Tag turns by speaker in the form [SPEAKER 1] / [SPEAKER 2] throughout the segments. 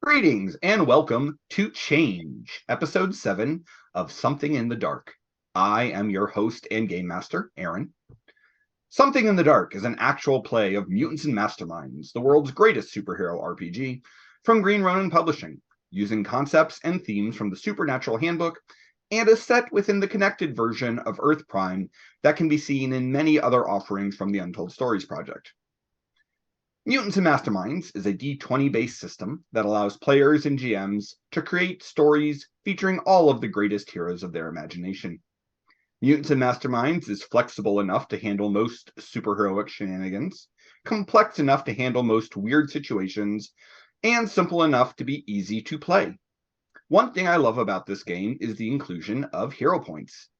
[SPEAKER 1] Greetings and welcome to Change, episode 7 of Something in the Dark. I am your host and game master, Aaron. Something in the Dark is an actual play of Mutants and Masterminds, the world's greatest superhero RPG, from Green Ronin Publishing, using concepts and themes from the Supernatural Handbook, and is set within the connected version of Earth Prime that can be seen in many other offerings from the Untold Stories project. Mutants and Masterminds is a D20-based system that allows players and GMs to create stories featuring all of the greatest heroes of their imagination. Mutants and Masterminds is flexible enough to handle most superheroic shenanigans, complex enough to handle most weird situations, and simple enough to be easy to play. One thing I love about this game is the inclusion of hero points.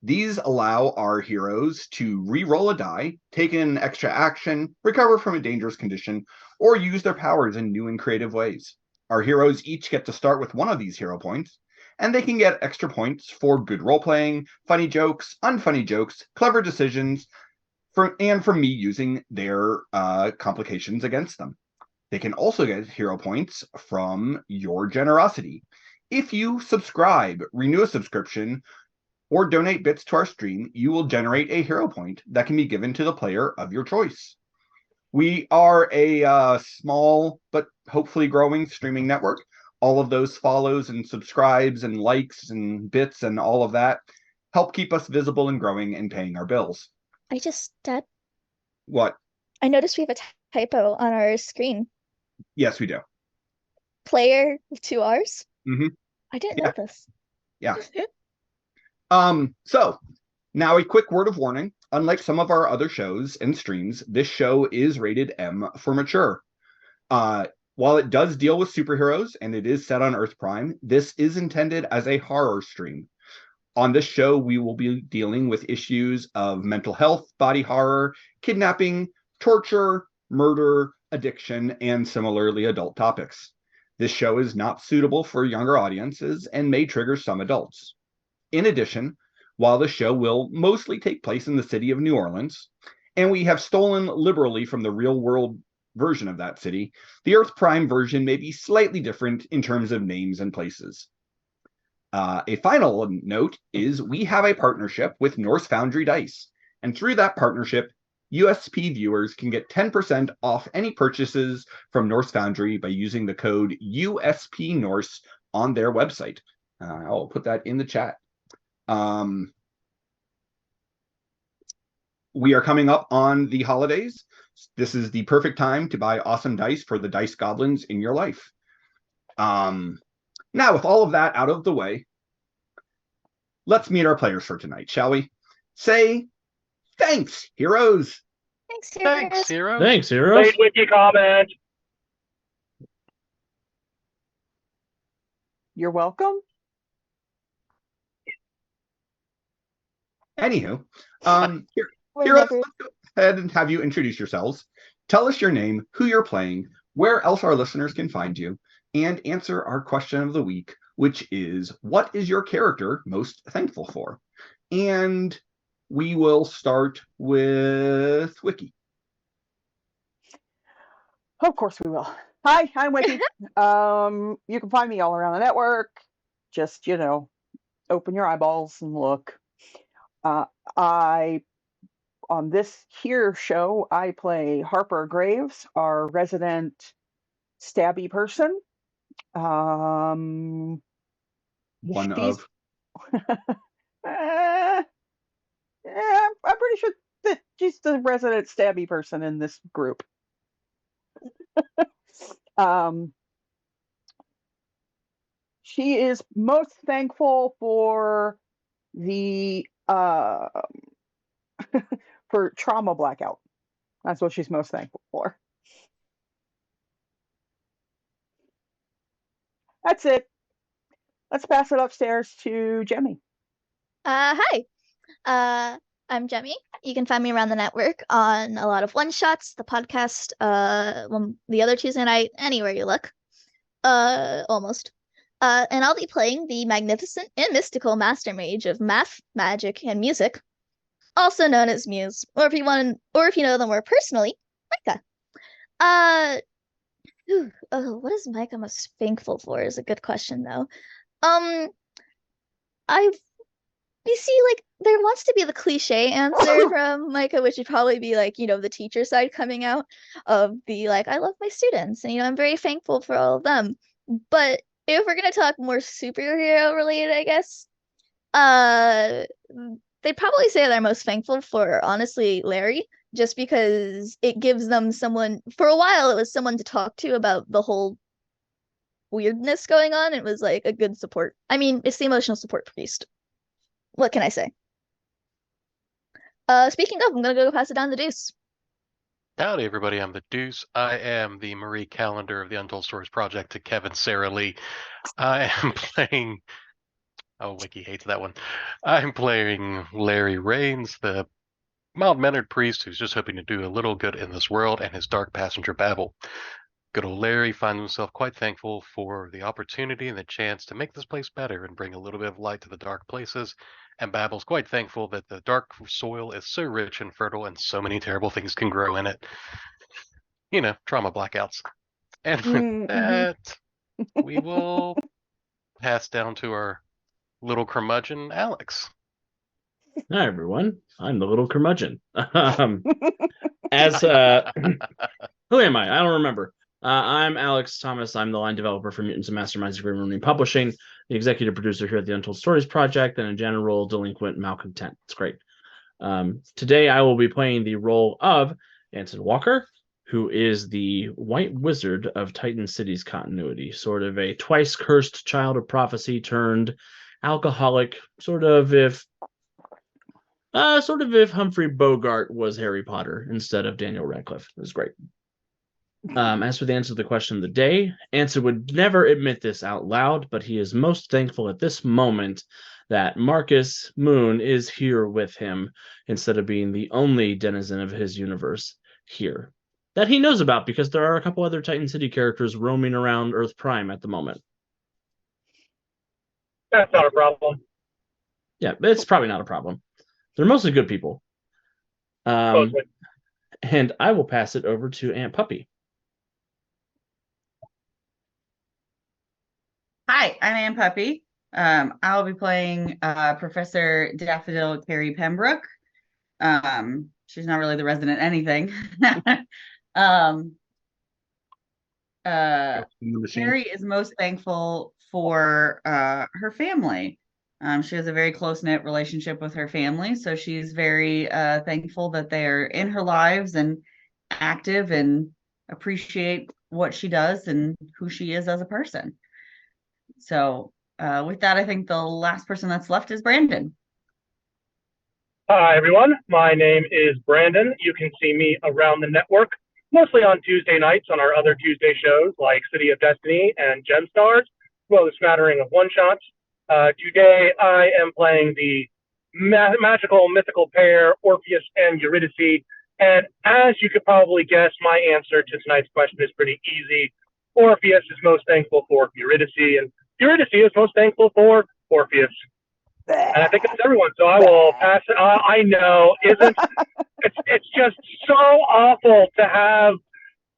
[SPEAKER 1] These allow our heroes to re-roll a die, take an extra action, recover from a dangerous condition, or use their powers in new and creative ways. Our heroes each get to start with one of these hero points, and they can get extra points for good role-playing, funny jokes, unfunny jokes, clever decisions, and for me using their complications against them. They can also get hero points from your generosity. If you subscribe, renew a subscription, or donate bits to our stream, you will generate a hero point that can be given to the player of your choice. We are a small but hopefully growing streaming network. All of those follows and subscribes and likes and bits and all of that help keep us visible and growing and paying our bills.
[SPEAKER 2] Dad,
[SPEAKER 1] What?
[SPEAKER 2] I noticed we have a typo on our screen.
[SPEAKER 1] Yes, we do.
[SPEAKER 2] Player with two R's?
[SPEAKER 1] Mm-hmm.
[SPEAKER 2] I didn't
[SPEAKER 1] Yeah.
[SPEAKER 2] know this.
[SPEAKER 1] Yeah. So now a quick word of warning. Unlike some of our other shows and streams, this show is rated M for mature. While it does deal with superheroes and it is set on Earth Prime, this is intended as a horror stream. On this show, we will be dealing with issues of mental health, body horror, kidnapping, torture, murder, addiction, and similarly adult topics. This show is not suitable for younger audiences and may trigger some adults. In addition, while the show will mostly take place in the city of New Orleans, and we have stolen liberally from the real world version of that city, the Earth Prime version may be slightly different in terms of names and places. A final note is we have a partnership with Norse Foundry Dice, and through that partnership, USP viewers can get 10% off any purchases from Norse Foundry by using the code USP Norse on their website. I'll put that in the chat. We are coming up on the holidays. This is the perfect time to buy awesome dice for the dice goblins in your life. Now, with all of that out of the way, let's meet our players for tonight, shall we? Say, thanks, heroes.
[SPEAKER 2] Thanks, heroes.
[SPEAKER 3] Thanks, heroes.
[SPEAKER 4] Thanks, heroes.
[SPEAKER 5] Late wiki comment.
[SPEAKER 6] You're welcome.
[SPEAKER 1] Anywho,
[SPEAKER 2] We're
[SPEAKER 1] heroes,
[SPEAKER 2] never-
[SPEAKER 1] let's go ahead and have you introduce yourselves. Tell us your name, who you're playing, where else our listeners can find you, and answer our question of the week, which is, what is your character most thankful for? And we will start with Wiki.
[SPEAKER 6] Of course we will. Hi, I'm Wiki. You can find me all around the network. Just, open your eyeballs and look. On this here show, I play Harper Graves, our resident stabby person.
[SPEAKER 1] One
[SPEAKER 6] she's-
[SPEAKER 1] of.
[SPEAKER 6] Yeah, I'm pretty sure that she's the resident stabby person in this group. She is most thankful for the for trauma blackout. That's what she's most thankful for. That's it. Let's pass it upstairs to Jemmy.
[SPEAKER 2] Hi. I'm Jemmy. You can find me around the network on a lot of one-shots, the podcast, the other Tuesday night, anywhere you look. Almost. And I'll be playing the magnificent and mystical master mage of math, magic, and music, also known as Muse, or if you know them more personally, Micah. What is Micah most thankful for is a good question though. Um, I You see, like, there wants to be the cliche answer from Micah, which would probably be like, the teacher side coming out of the like, I love my students and I'm very thankful for all of them. But if we're gonna talk more superhero related, I guess, uh they'd probably say they're most thankful for honestly Larry, just because it gives them someone for a while it was someone to talk to about the whole weirdness going on. It was like a good support. I mean, it's the emotional support priest. What can I say? Speaking of, I'm gonna go pass it down to Deuce.
[SPEAKER 3] Howdy, everybody. I'm the Deuce. I am the Marie Callender of the Untold Stories Project to Kevin Sarah Lee. I am playing. Oh, Wiki hates that one. I'm playing Larry Rains, the mild-mannered priest who's just hoping to do a little good in this world, and his dark passenger Babel. Good old Larry finds himself quite thankful for the opportunity and the chance to make this place better and bring a little bit of light to the dark places. And Babel's quite thankful that the dark soil is so rich and fertile and so many terrible things can grow in it. Trauma blackouts. And with that, we will pass down to our little curmudgeon, Alex.
[SPEAKER 4] Hi, everyone. I'm the little curmudgeon. As who am I? I don't remember. I'm Alex Thomas. I'm the line developer for Mutants and Masterminds of Grim Rooney Publishing, the executive producer here at the Untold Stories Project, and a general delinquent malcontent. It's great. Today, I will be playing the role of Anson Walker, who is the White Wizard of Titan City's continuity, sort of a twice-cursed child of prophecy turned alcoholic, sort of if Humphrey Bogart was Harry Potter instead of Daniel Radcliffe. It was great. As for the answer to the question of the day, Anson would never admit this out loud, but he is most thankful at this moment that Marcus Moon is here with him instead of being the only denizen of his universe here that he knows about, because there are a couple other Titan City characters roaming around Earth Prime at the moment.
[SPEAKER 5] That's not a problem.
[SPEAKER 4] Yeah, it's probably not a problem. They're mostly good people. And I will pass it over to Aunt Puppy.
[SPEAKER 7] Hi, I'm Aunt Puppy. I'll be playing Professor Daffodil Carrie Pembroke. She's not really the resident anything. Carrie is most thankful for her family. She has a very close-knit relationship with her family, so she's very thankful that they are in her lives and active and appreciate what she does and who she is as a person. So with that, I think the last person that's left is Brandon.
[SPEAKER 5] Hi, everyone. My name is Brandon. You can see me around the network, mostly on Tuesday nights on our other Tuesday shows like City of Destiny and Gemstars, as well as a smattering of one-shots. Today, I am playing the magical mythical pair, Orpheus and Eurydice. And as you could probably guess, my answer to tonight's question is pretty easy. Orpheus is most thankful for Eurydice, and Eurydice is most thankful for Orpheus. And I think that's everyone, so I will pass it. I know, it's just so awful to have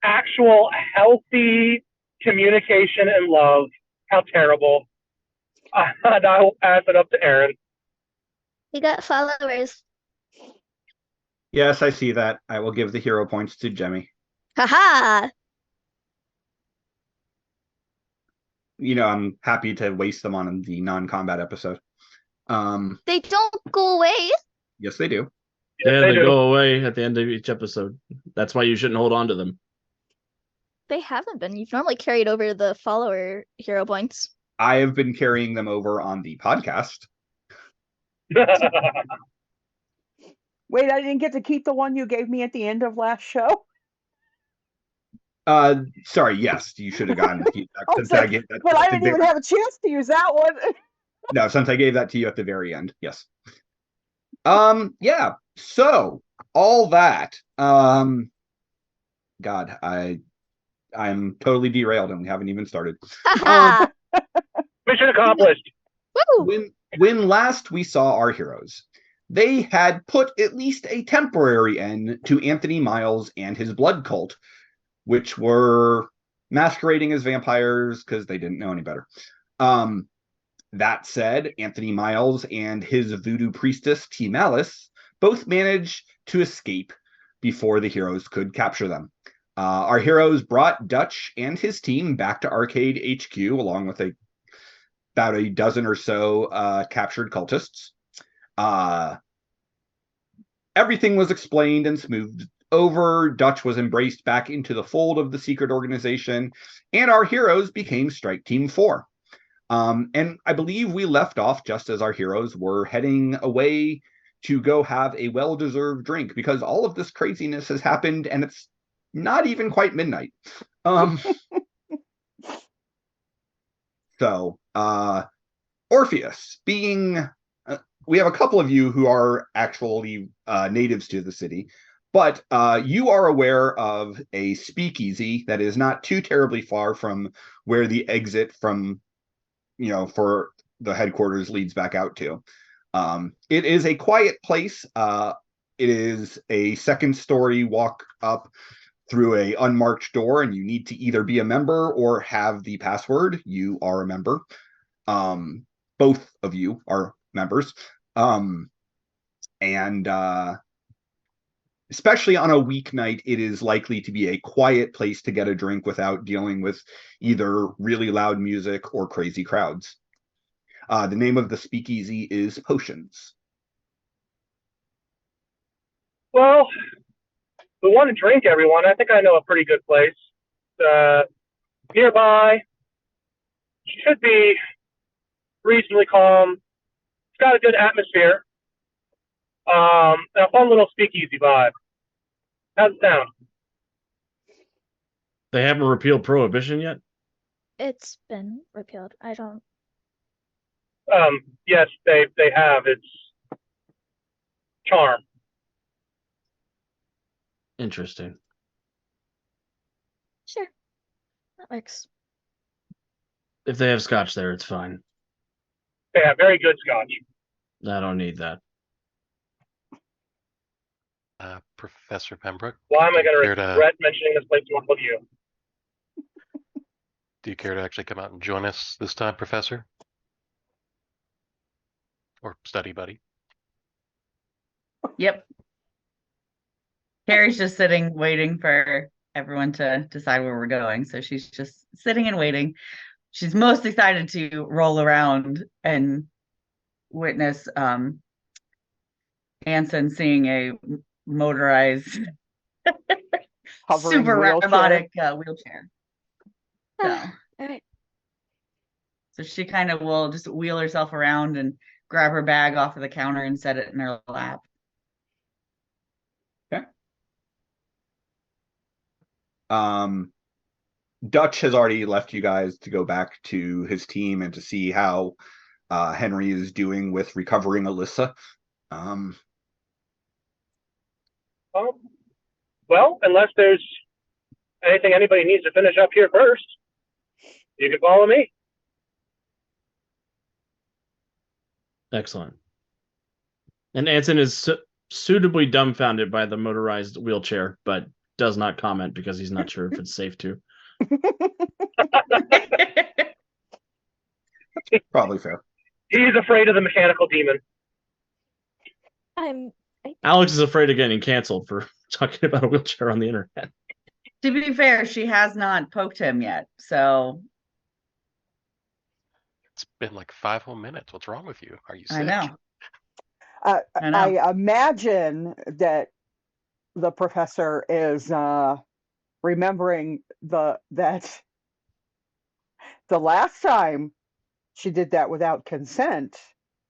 [SPEAKER 5] actual healthy communication and love. How terrible. And I will pass it up to Aaron.
[SPEAKER 2] We got followers.
[SPEAKER 1] Yes, I see that. I will give the hero points to Jemmy.
[SPEAKER 2] Haha!
[SPEAKER 1] I'm happy to waste them on the non-combat episode.
[SPEAKER 2] They don't go away.
[SPEAKER 1] Yes, they do.
[SPEAKER 4] Yeah, they go away at the end of each episode. That's why you shouldn't hold on to them.
[SPEAKER 2] They haven't been. You've normally carried over the follower hero points.
[SPEAKER 1] I have been carrying them over on the podcast.
[SPEAKER 6] Wait, I didn't get to keep the one you gave me at the end of last show?
[SPEAKER 1] Sorry, yes, you should have gotten the feedback. Since I gave that
[SPEAKER 6] but I didn't even have a chance to use that one.
[SPEAKER 1] No, since I gave that to you at the very end, yes. Yeah, so all that. God, I'm totally derailed and we haven't even started.
[SPEAKER 5] Mission accomplished.
[SPEAKER 2] Woo!
[SPEAKER 1] When last we saw our heroes, they had put at least a temporary end to Anthony Miles and his blood cult, which were masquerading as vampires because they didn't know any better. That said, Anthony Miles and his voodoo priestess, T. Malice, both managed to escape before the heroes could capture them. Our heroes brought Dutch and his team back to Arcade HQ along with about a dozen or so captured cultists. Everything was explained and smoothed over. Dutch was embraced back into the fold of the secret organization, and our heroes became Strike Team 4. And I believe we left off just as our heroes were heading away to go have a well-deserved drink because all of this craziness has happened and it's not even quite midnight. So, Orpheus, being... we have a couple of you who are actually natives to the city, but you are aware of a speakeasy that is not too terribly far from where the exit from, for the headquarters leads back out to. It is a quiet place. It is a second-story walk up through a unmarked door, and you need to either be a member or have the password. You are a member. Both of you are members. And especially on a weeknight, it is likely to be a quiet place to get a drink without dealing with either really loud music or crazy crowds. The name of the speakeasy is Potions.
[SPEAKER 5] Well, we want to drink, everyone. I think I know a pretty good place. Nearby. Should be reasonably calm. It's got a good atmosphere. A fun little speakeasy vibe. How's it sound?
[SPEAKER 4] They haven't repealed prohibition yet?
[SPEAKER 2] It's been repealed. I don't.
[SPEAKER 5] Yes, they have. It's charm.
[SPEAKER 4] Interesting.
[SPEAKER 2] Sure. That works.
[SPEAKER 4] If they have scotch there, it's fine.
[SPEAKER 5] They have very good scotch.
[SPEAKER 4] I don't need that.
[SPEAKER 3] Professor Pembroke,
[SPEAKER 5] Why am I going to
[SPEAKER 3] Care to-
[SPEAKER 5] regret mentioning this place to one of you?
[SPEAKER 3] do you care to actually come out and join us this time, Professor? Or study buddy?
[SPEAKER 7] Yep. Carrie's just sitting, waiting for everyone to decide where we're going. So she's just sitting and waiting. She's most excited to roll around and witness Anson seeing a motorized,
[SPEAKER 6] Hovering
[SPEAKER 7] super
[SPEAKER 6] wheelchair.
[SPEAKER 7] robotic wheelchair. So,
[SPEAKER 2] All right.
[SPEAKER 7] so she kind of will just wheel herself around and grab her bag off of the counter and set it in her lap.
[SPEAKER 1] Dutch has already left you guys to go back to his team and to see how Henry is doing with recovering Alyssa.
[SPEAKER 5] Well, unless there's anything anybody needs to finish up here first, you can follow me.
[SPEAKER 4] Excellent. And Anson is suitably dumbfounded by the motorized wheelchair, but does not comment because he's not sure if it's safe to.
[SPEAKER 1] Probably fair.
[SPEAKER 5] He's afraid of the mechanical demon.
[SPEAKER 4] Alex is afraid of getting canceled for talking about a wheelchair on the internet.
[SPEAKER 7] To be fair, she has not poked him yet. So
[SPEAKER 3] It's been like 5 whole minutes. What's wrong with you? Are you sick?
[SPEAKER 7] I know.
[SPEAKER 6] I
[SPEAKER 7] know.
[SPEAKER 6] imagine that the professor is remembering that the last time she did that without consent,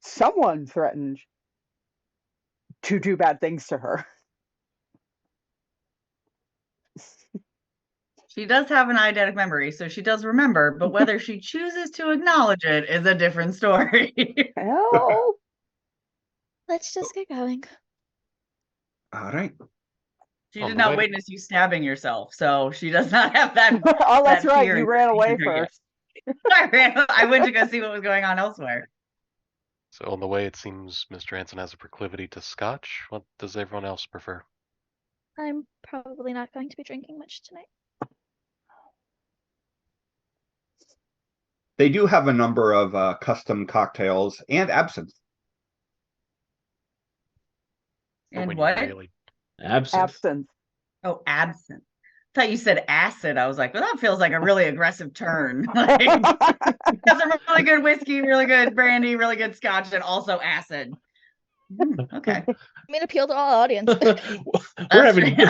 [SPEAKER 6] someone threatened to do bad things to her.
[SPEAKER 7] She does have an eidetic memory, so she does remember, but whether she chooses to acknowledge it is a different story.
[SPEAKER 6] Well,
[SPEAKER 2] Let's just get going.
[SPEAKER 1] All right.
[SPEAKER 7] She
[SPEAKER 3] On
[SPEAKER 7] did
[SPEAKER 3] the
[SPEAKER 7] not
[SPEAKER 3] way.
[SPEAKER 7] witness you stabbing yourself, so she does not have that.
[SPEAKER 6] oh, that's
[SPEAKER 7] that
[SPEAKER 6] right.
[SPEAKER 7] fear
[SPEAKER 6] You
[SPEAKER 7] in
[SPEAKER 6] ran away
[SPEAKER 7] her yet.
[SPEAKER 6] first.
[SPEAKER 7] I went to go see what was going on elsewhere.
[SPEAKER 3] So on the way, it seems Mr. Anson has a proclivity to scotch. What does everyone else prefer?
[SPEAKER 2] I'm probably not going to be drinking much tonight.
[SPEAKER 1] They do have a number of custom cocktails and absinthe.
[SPEAKER 3] For
[SPEAKER 7] And
[SPEAKER 3] when
[SPEAKER 7] what?
[SPEAKER 3] you really
[SPEAKER 4] Absinthe.
[SPEAKER 6] Absinthe.
[SPEAKER 7] Oh, absinthe. I thought you said acid. I was like, well, that feels like a really aggressive turn. Like, that's a really good whiskey, really good brandy, really good scotch, and also acid. Okay.
[SPEAKER 2] I mean, appeal to all audience.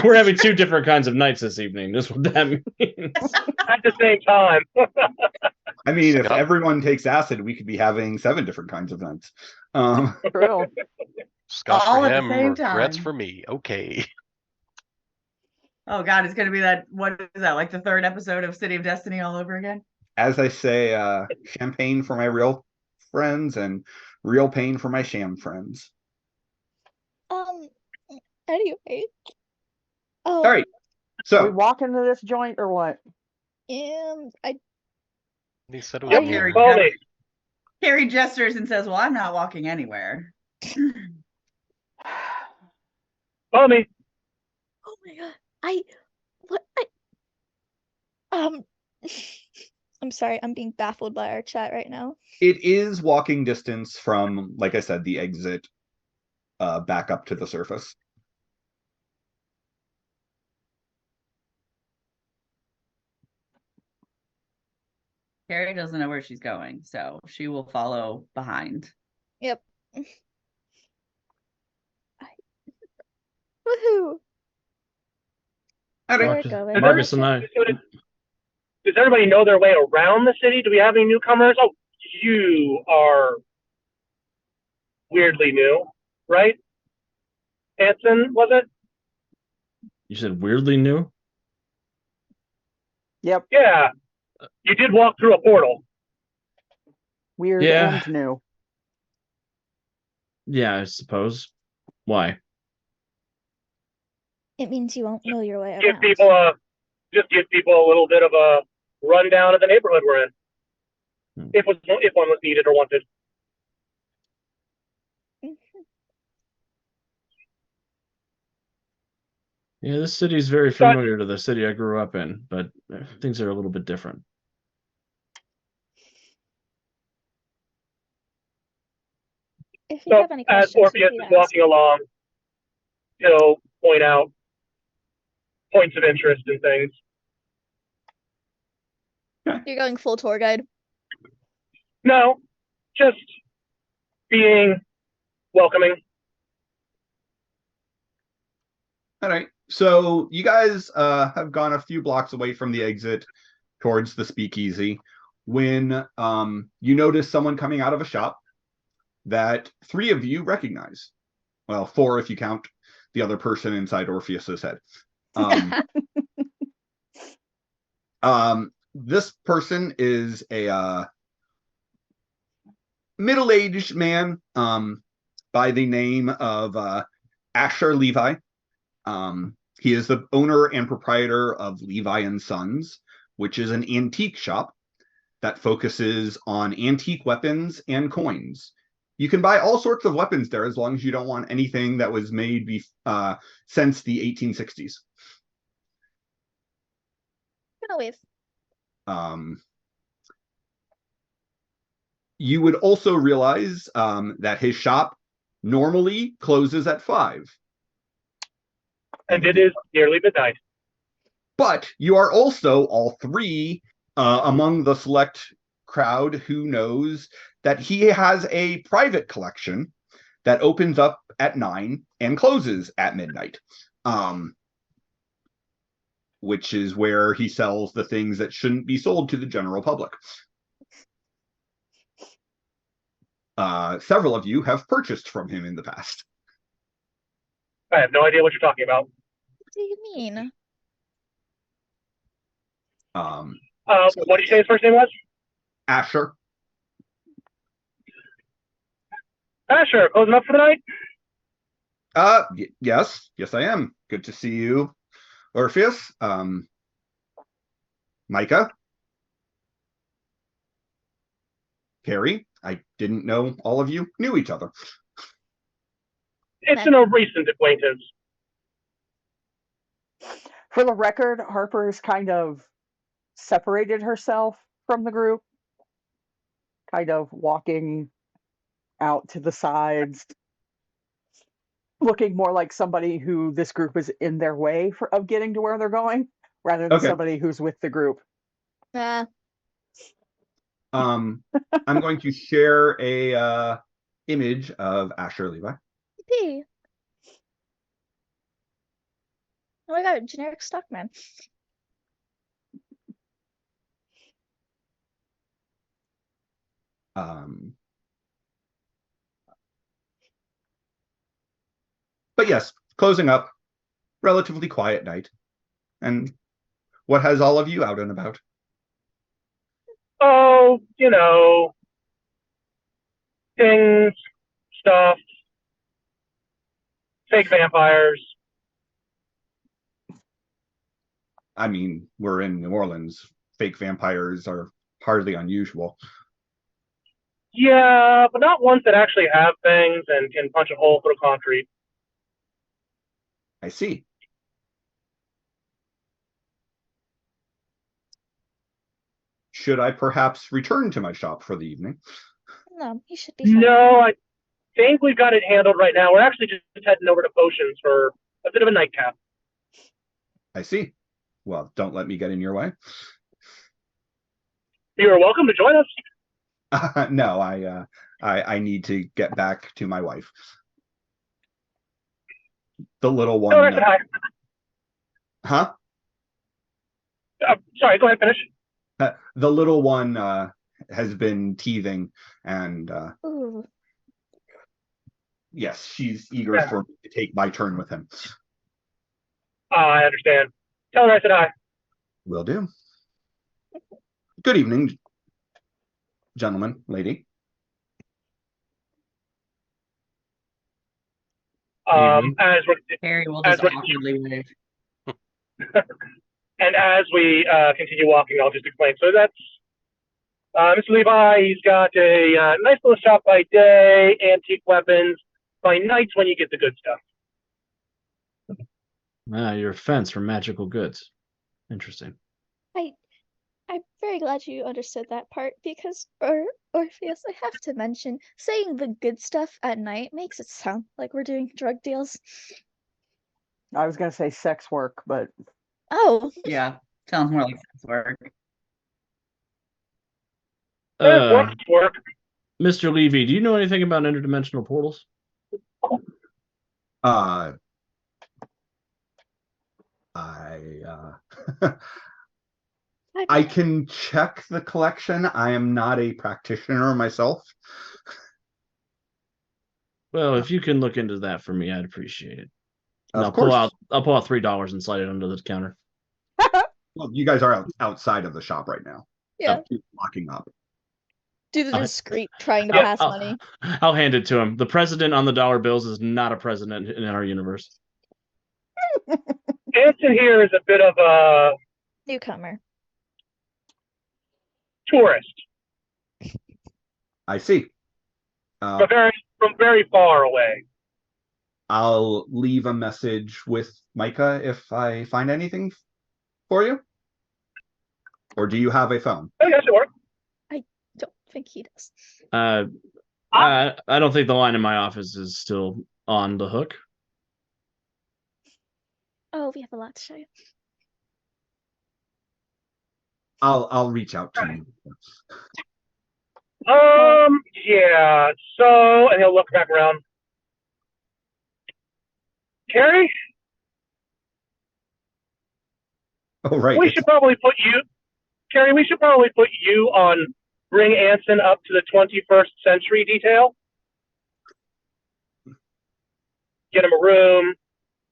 [SPEAKER 4] we're having two different kinds of nights this evening. That's what that means.
[SPEAKER 5] At the same time.
[SPEAKER 1] I mean, if
[SPEAKER 3] Scott?
[SPEAKER 1] everyone takes acid, we could be having 7 different kinds of nights.
[SPEAKER 6] True.
[SPEAKER 3] Scotch
[SPEAKER 7] All
[SPEAKER 3] for
[SPEAKER 7] at the
[SPEAKER 3] him,
[SPEAKER 7] same
[SPEAKER 3] regrets
[SPEAKER 7] time.
[SPEAKER 3] for me. Okay.
[SPEAKER 7] Oh God, it's gonna be that. What is that? Like the third episode of City of Destiny all over again?
[SPEAKER 1] As I say, champagne for my real friends and real pain for my sham friends.
[SPEAKER 2] Anyway.
[SPEAKER 1] All right.
[SPEAKER 6] Are we
[SPEAKER 1] So,
[SPEAKER 6] walk into this joint or what?
[SPEAKER 2] And
[SPEAKER 3] He said it
[SPEAKER 2] Are
[SPEAKER 3] was
[SPEAKER 2] you-
[SPEAKER 3] near.
[SPEAKER 5] Call me.
[SPEAKER 7] Carrie gestures and says, "Well, I'm not walking anywhere."
[SPEAKER 5] Call me.
[SPEAKER 2] oh my god, I'm sorry, I'm being baffled by our chat right now.
[SPEAKER 1] it is walking distance from, like I said, the exit back up to the surface.
[SPEAKER 7] Carrie doesn't know where she's going, so she will follow behind.
[SPEAKER 2] Yep. Woohoo!
[SPEAKER 1] All right.
[SPEAKER 2] Where
[SPEAKER 4] Marcus,
[SPEAKER 2] going?
[SPEAKER 4] Marcus and I.
[SPEAKER 5] Does everybody know their way around the city? Do we have any newcomers? Oh, you are weirdly new, right? Hanson, was it?
[SPEAKER 4] You said weirdly new.
[SPEAKER 6] Yep.
[SPEAKER 5] Yeah. You did walk through a portal.
[SPEAKER 6] Weird
[SPEAKER 4] Yeah.
[SPEAKER 6] and new.
[SPEAKER 4] Yeah, I suppose. Why?
[SPEAKER 2] It means you won't know your way
[SPEAKER 5] Give
[SPEAKER 2] around.
[SPEAKER 5] people a little bit of a rundown of the neighborhood we're in.
[SPEAKER 4] Hmm.
[SPEAKER 5] If one was needed or wanted.
[SPEAKER 4] Yeah, this city is very
[SPEAKER 5] Scott-
[SPEAKER 4] familiar to the city I grew up in, but things are a little bit different.
[SPEAKER 2] If you
[SPEAKER 5] So
[SPEAKER 2] have any
[SPEAKER 5] as
[SPEAKER 2] questions,
[SPEAKER 5] Orpheus
[SPEAKER 2] you
[SPEAKER 5] is
[SPEAKER 2] can ask.
[SPEAKER 5] walking along, he'll point out points of interest and things.
[SPEAKER 2] You're going full tour guide.
[SPEAKER 5] No, just being welcoming.
[SPEAKER 1] All right. So you guys have gone a few blocks away from the exit towards the speakeasy when you notice someone coming out of a shop that 3 of you recognize. Well, 4 if you count the other person inside Orpheus's head. This person is a middle-aged man by the name of Asher Levi. He is the owner and proprietor of Levi and Sons, which is an antique shop that focuses on antique weapons and coins. You can buy all sorts of weapons there as long as you don't want anything that was made since the 1860s.
[SPEAKER 2] Gonna wave.
[SPEAKER 1] You would also realize that his shop normally closes at 5.
[SPEAKER 5] And it is nearly midnight.
[SPEAKER 1] But you are also all 3 among the select crowd who knows that he has a private collection that opens up at 9 and closes at midnight, which is where he sells the things that shouldn't be sold to the general public. Several of you have purchased from him in the past.
[SPEAKER 5] I have no idea what you're talking about.
[SPEAKER 2] What do you mean?
[SPEAKER 5] What did you say his first name was?
[SPEAKER 1] Asher.
[SPEAKER 5] Asher, closing up for the night?
[SPEAKER 1] Yes, I am. Good to see you, Orpheus. Micah. Carrie. I didn't know all of you knew each other.
[SPEAKER 5] It's a recent acquaintance.
[SPEAKER 6] For the record, Harper's kind of separated herself from the group kind of walking out to the sides, looking more like somebody who this group is in their way of getting to where they're going, rather than
[SPEAKER 1] Okay.
[SPEAKER 6] somebody who's with the group.
[SPEAKER 1] I'm going to share a image of Asher Levi.
[SPEAKER 2] Yippee. Oh my god, generic stockman.
[SPEAKER 1] But yes, closing up, relatively quiet night. And what has all of you out and about?
[SPEAKER 5] Oh, things, stuff, fake vampires.
[SPEAKER 1] I mean, we're in New Orleans. Fake vampires are hardly unusual.
[SPEAKER 5] Yeah, but not ones that actually have things and can punch a hole through concrete.
[SPEAKER 1] I see. Should I perhaps return to my shop for the evening?
[SPEAKER 2] No, he should be fine.
[SPEAKER 5] No, I think we've got it handled right now. We're actually just heading over to Potions for a bit of a nightcap.
[SPEAKER 1] I see. Well, don't let me get in your way.
[SPEAKER 5] You are welcome to join us.
[SPEAKER 1] No, I need to get back to my wife. The little one.
[SPEAKER 5] Tell her I said hi.
[SPEAKER 1] Huh?
[SPEAKER 5] Sorry, go ahead, finish.
[SPEAKER 1] The little one has been teething, and
[SPEAKER 2] Ooh.
[SPEAKER 1] yes, she's eager for me to take my turn with him.
[SPEAKER 5] I understand. Tell her I said hi.
[SPEAKER 1] Will do. Good evening, gentlemen, lady.
[SPEAKER 5] As we're
[SPEAKER 7] Harry will
[SPEAKER 5] As
[SPEAKER 7] just
[SPEAKER 5] we're-
[SPEAKER 7] awkwardly wave.
[SPEAKER 5] And as we continue walking, I'll just explain. So that's Mr. Levi. He's got a nice little shop by day, antique weapons. By night, when you get the good stuff.
[SPEAKER 4] Your fence for magical goods. Interesting.
[SPEAKER 2] I'm very glad you understood that part because Orpheus, I have to mention, saying the good stuff at night makes it sound like we're doing drug deals.
[SPEAKER 6] I was going to say sex work, but
[SPEAKER 2] Oh,
[SPEAKER 7] Yeah, sounds more like sex work.
[SPEAKER 5] Work.
[SPEAKER 4] Mr. Levy, do you know anything about interdimensional portals?
[SPEAKER 1] I can check the collection. I am not a practitioner myself.
[SPEAKER 4] Well, if you can look into that for me, I'd appreciate it. And
[SPEAKER 1] Of course.
[SPEAKER 4] I'll pull out $3 and slide it under the counter.
[SPEAKER 1] Well, you guys are outside of the shop right now.
[SPEAKER 2] yeah.
[SPEAKER 1] Keep locking up.
[SPEAKER 2] Do the
[SPEAKER 4] Uh,
[SPEAKER 2] discreet trying to
[SPEAKER 5] yeah,
[SPEAKER 2] pass money.
[SPEAKER 4] I'll hand it to him. The president on the dollar bills is not a president in our universe.
[SPEAKER 5] Anson here is a bit of a
[SPEAKER 2] Newcomer.
[SPEAKER 5] tourist,
[SPEAKER 1] I see.
[SPEAKER 5] but from very far away.
[SPEAKER 1] I'll leave a message with Micah if I find anything for you. Or do you have a phone?
[SPEAKER 5] Oh, yeah, sure.
[SPEAKER 2] Don't think he does.
[SPEAKER 4] I don't think the line in my office is still on the hook.
[SPEAKER 2] Oh, we have a lot to show you.
[SPEAKER 1] I'll reach out to you.
[SPEAKER 5] Yeah. So, and he'll look back around. Carrie,
[SPEAKER 1] Oh, right.
[SPEAKER 5] we should probably put you, Carrie, we should probably put you on bring Anson up to the 21st century detail. Get him a room,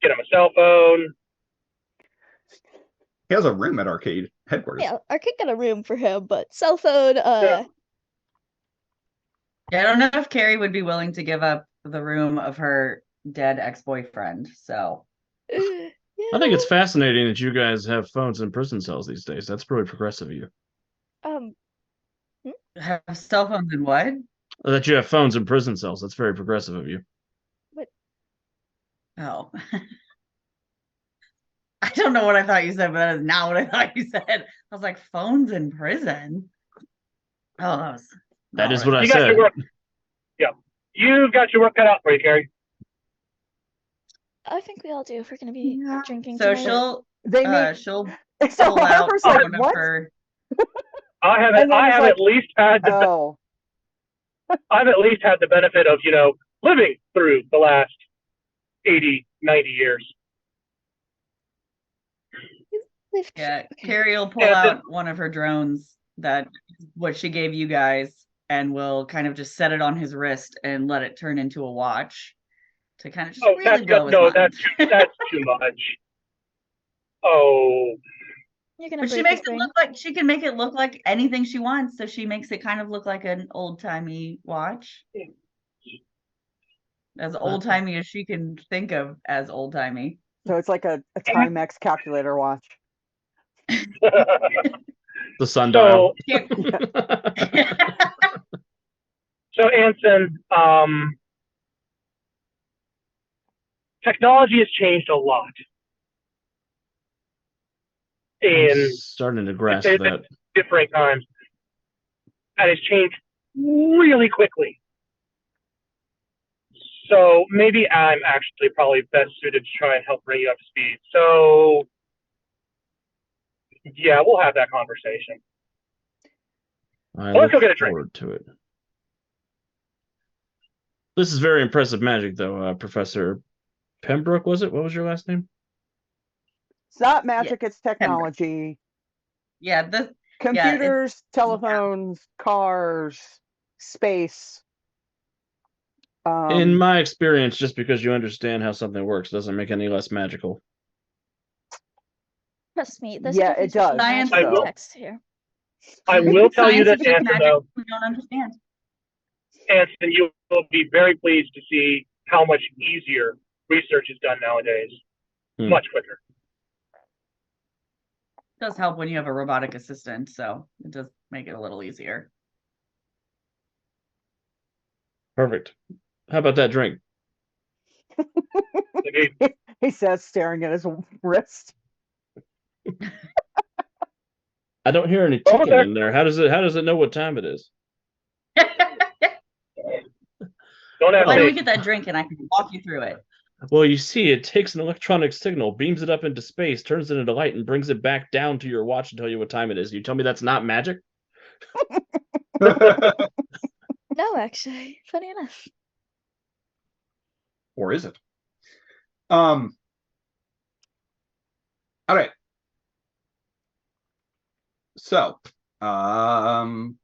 [SPEAKER 5] get him a cell phone.
[SPEAKER 1] He has a room at Arcade headquarters.
[SPEAKER 2] Yeah, Arcade got a room for him, but cell phone,
[SPEAKER 5] Yeah.
[SPEAKER 7] Yeah, I don't know if Carrie would be willing to give up the room of her dead ex-boyfriend. So
[SPEAKER 4] I think it's fascinating that you guys have phones in prison cells these days. That's pretty progressive of you.
[SPEAKER 7] have cell phones and what?
[SPEAKER 4] That you have phones in prison cells. That's very progressive of you.
[SPEAKER 7] Oh. I don't know what I thought you said, but that is not what I thought you said. I was like, phones in prison. Oh, that was
[SPEAKER 4] That is
[SPEAKER 7] Alright.
[SPEAKER 4] what I
[SPEAKER 5] You got
[SPEAKER 4] said.
[SPEAKER 5] your work. Yeah, you've got your work cut out for you, Carrie.
[SPEAKER 2] I think we all do if we're gonna be
[SPEAKER 7] Yeah.
[SPEAKER 2] drinking
[SPEAKER 7] So
[SPEAKER 2] tonight.
[SPEAKER 6] They need.
[SPEAKER 7] she'll
[SPEAKER 6] So
[SPEAKER 7] pull out
[SPEAKER 6] Harper's like,
[SPEAKER 7] one of
[SPEAKER 6] what?
[SPEAKER 7] her.
[SPEAKER 5] I have
[SPEAKER 6] And then
[SPEAKER 5] I
[SPEAKER 6] it's
[SPEAKER 5] have
[SPEAKER 6] like,
[SPEAKER 5] at least had the
[SPEAKER 6] Oh,
[SPEAKER 5] I've at least had the benefit of living through the last 80, 90 years.
[SPEAKER 2] Live-
[SPEAKER 7] Yeah,
[SPEAKER 2] okay.
[SPEAKER 7] Carrie will pull
[SPEAKER 5] Yeah,
[SPEAKER 7] out one of her drones that what she gave you guys, and will kind of just set it on his wrist and let it turn into a watch to kind of just
[SPEAKER 5] Oh,
[SPEAKER 7] really
[SPEAKER 5] that's
[SPEAKER 7] blow
[SPEAKER 5] good.
[SPEAKER 7] his
[SPEAKER 5] No,
[SPEAKER 7] mind.
[SPEAKER 5] that's too much. Oh,
[SPEAKER 2] You're gonna
[SPEAKER 7] But she
[SPEAKER 2] break
[SPEAKER 7] makes
[SPEAKER 2] his
[SPEAKER 7] it
[SPEAKER 2] brain.
[SPEAKER 7] look like she can make it look like anything she wants, so she makes it kind of look like an old-timey watch. As old-timey as she can think of as old-timey.
[SPEAKER 6] so it's like a Timex calculator watch.
[SPEAKER 4] The sundial.
[SPEAKER 5] so Anson, technology has changed a lot.
[SPEAKER 4] I'm
[SPEAKER 5] In
[SPEAKER 4] starting to grasp
[SPEAKER 5] It's-
[SPEAKER 4] that.
[SPEAKER 5] different times, and it's changed really quickly. So maybe I'm actually probably best suited to try and help bring you up to speed. So yeah, we'll have that conversation.
[SPEAKER 4] I
[SPEAKER 5] Let's
[SPEAKER 4] look
[SPEAKER 5] go get a drink.
[SPEAKER 4] forward to it. This is very impressive magic, though, Professor Pembroke. Was it? What was your last name?
[SPEAKER 6] It's not magic, it's technology.
[SPEAKER 7] Yeah, this
[SPEAKER 6] Computers, telephones, cars, space.
[SPEAKER 4] In my experience, just because you understand how something works doesn't make any less magical.
[SPEAKER 2] Trust me, there's
[SPEAKER 6] Yeah,
[SPEAKER 2] a difference
[SPEAKER 6] it does.
[SPEAKER 2] between magic
[SPEAKER 5] I
[SPEAKER 2] and
[SPEAKER 5] will-
[SPEAKER 2] text here.
[SPEAKER 5] I will tell you this,
[SPEAKER 7] scientific
[SPEAKER 5] Anson,
[SPEAKER 7] magic
[SPEAKER 5] though.
[SPEAKER 7] we don't understand.
[SPEAKER 5] Anson, you will be very pleased to see how much easier research is done nowadays.
[SPEAKER 4] Hmm.
[SPEAKER 5] Much quicker.
[SPEAKER 7] It does help when you have a robotic assistant, so it does make it a little easier.
[SPEAKER 4] Perfect. How about that drink?
[SPEAKER 5] Indeed.
[SPEAKER 6] He says, staring at his wrist.
[SPEAKER 4] I don't hear any
[SPEAKER 5] Oh,
[SPEAKER 4] ticking
[SPEAKER 5] okay.
[SPEAKER 4] in there. How does it know what time it is?
[SPEAKER 5] Don't have
[SPEAKER 7] Why don't we
[SPEAKER 5] faith.
[SPEAKER 7] get that drink and I can walk you through it?
[SPEAKER 4] Well, you see, it takes an electronic signal, beams it up into space, turns it into light, and brings it back down to your watch and tell you what time it is. You tell me that's not magic?
[SPEAKER 2] No, actually, funny enough.
[SPEAKER 1] Or is it? All right. So, you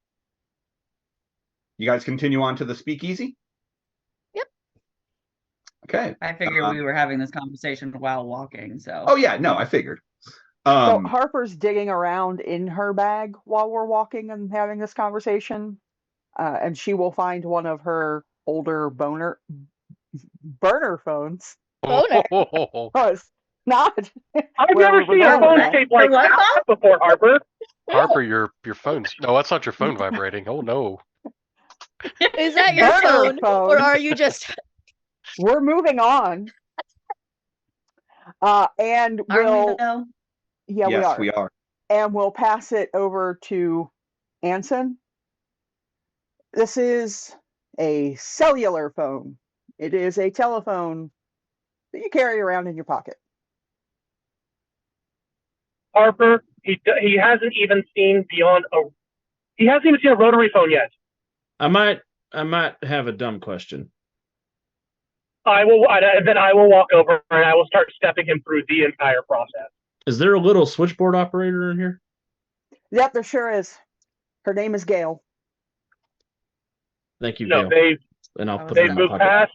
[SPEAKER 1] guys continue on to the speakeasy?
[SPEAKER 2] Yep.
[SPEAKER 1] Okay.
[SPEAKER 7] I figured we were having this conversation while walking, so.
[SPEAKER 1] Oh yeah, no, I figured.
[SPEAKER 6] So Harper's digging around in her bag while we're walking and having this conversation. And she will find one of her older burner phones.
[SPEAKER 2] Boner.
[SPEAKER 6] Oh, it's not.
[SPEAKER 5] I've
[SPEAKER 6] Where
[SPEAKER 5] never
[SPEAKER 6] we're
[SPEAKER 5] seen a
[SPEAKER 6] going
[SPEAKER 5] phone
[SPEAKER 6] with
[SPEAKER 5] shaped like
[SPEAKER 7] what
[SPEAKER 5] that before, Harper.
[SPEAKER 3] Harper, your phone's no, that's not your phone vibrating. Oh no.
[SPEAKER 2] Is that your
[SPEAKER 6] Burner
[SPEAKER 2] phone, or
[SPEAKER 6] phone.
[SPEAKER 2] are you just?
[SPEAKER 6] We're moving on. And
[SPEAKER 7] Are we
[SPEAKER 6] we'll,
[SPEAKER 7] though?
[SPEAKER 6] yeah,
[SPEAKER 1] yes,
[SPEAKER 6] we are. And we'll pass it over to Anson. This is a cellular phone. It is a telephone that you carry around in your pocket.
[SPEAKER 5] Harper, he hasn't even seen he hasn't even seen a rotary phone yet.
[SPEAKER 4] I might have a dumb question.
[SPEAKER 5] Then I will walk over and I will start stepping him through the entire process.
[SPEAKER 4] Is there a little switchboard operator in here?
[SPEAKER 6] Yep, there sure is. Her name is Gail.
[SPEAKER 4] Thank you,
[SPEAKER 5] No,
[SPEAKER 4] Gail. And I'll put it
[SPEAKER 5] they've
[SPEAKER 4] in my
[SPEAKER 5] moved
[SPEAKER 4] pocket.
[SPEAKER 5] past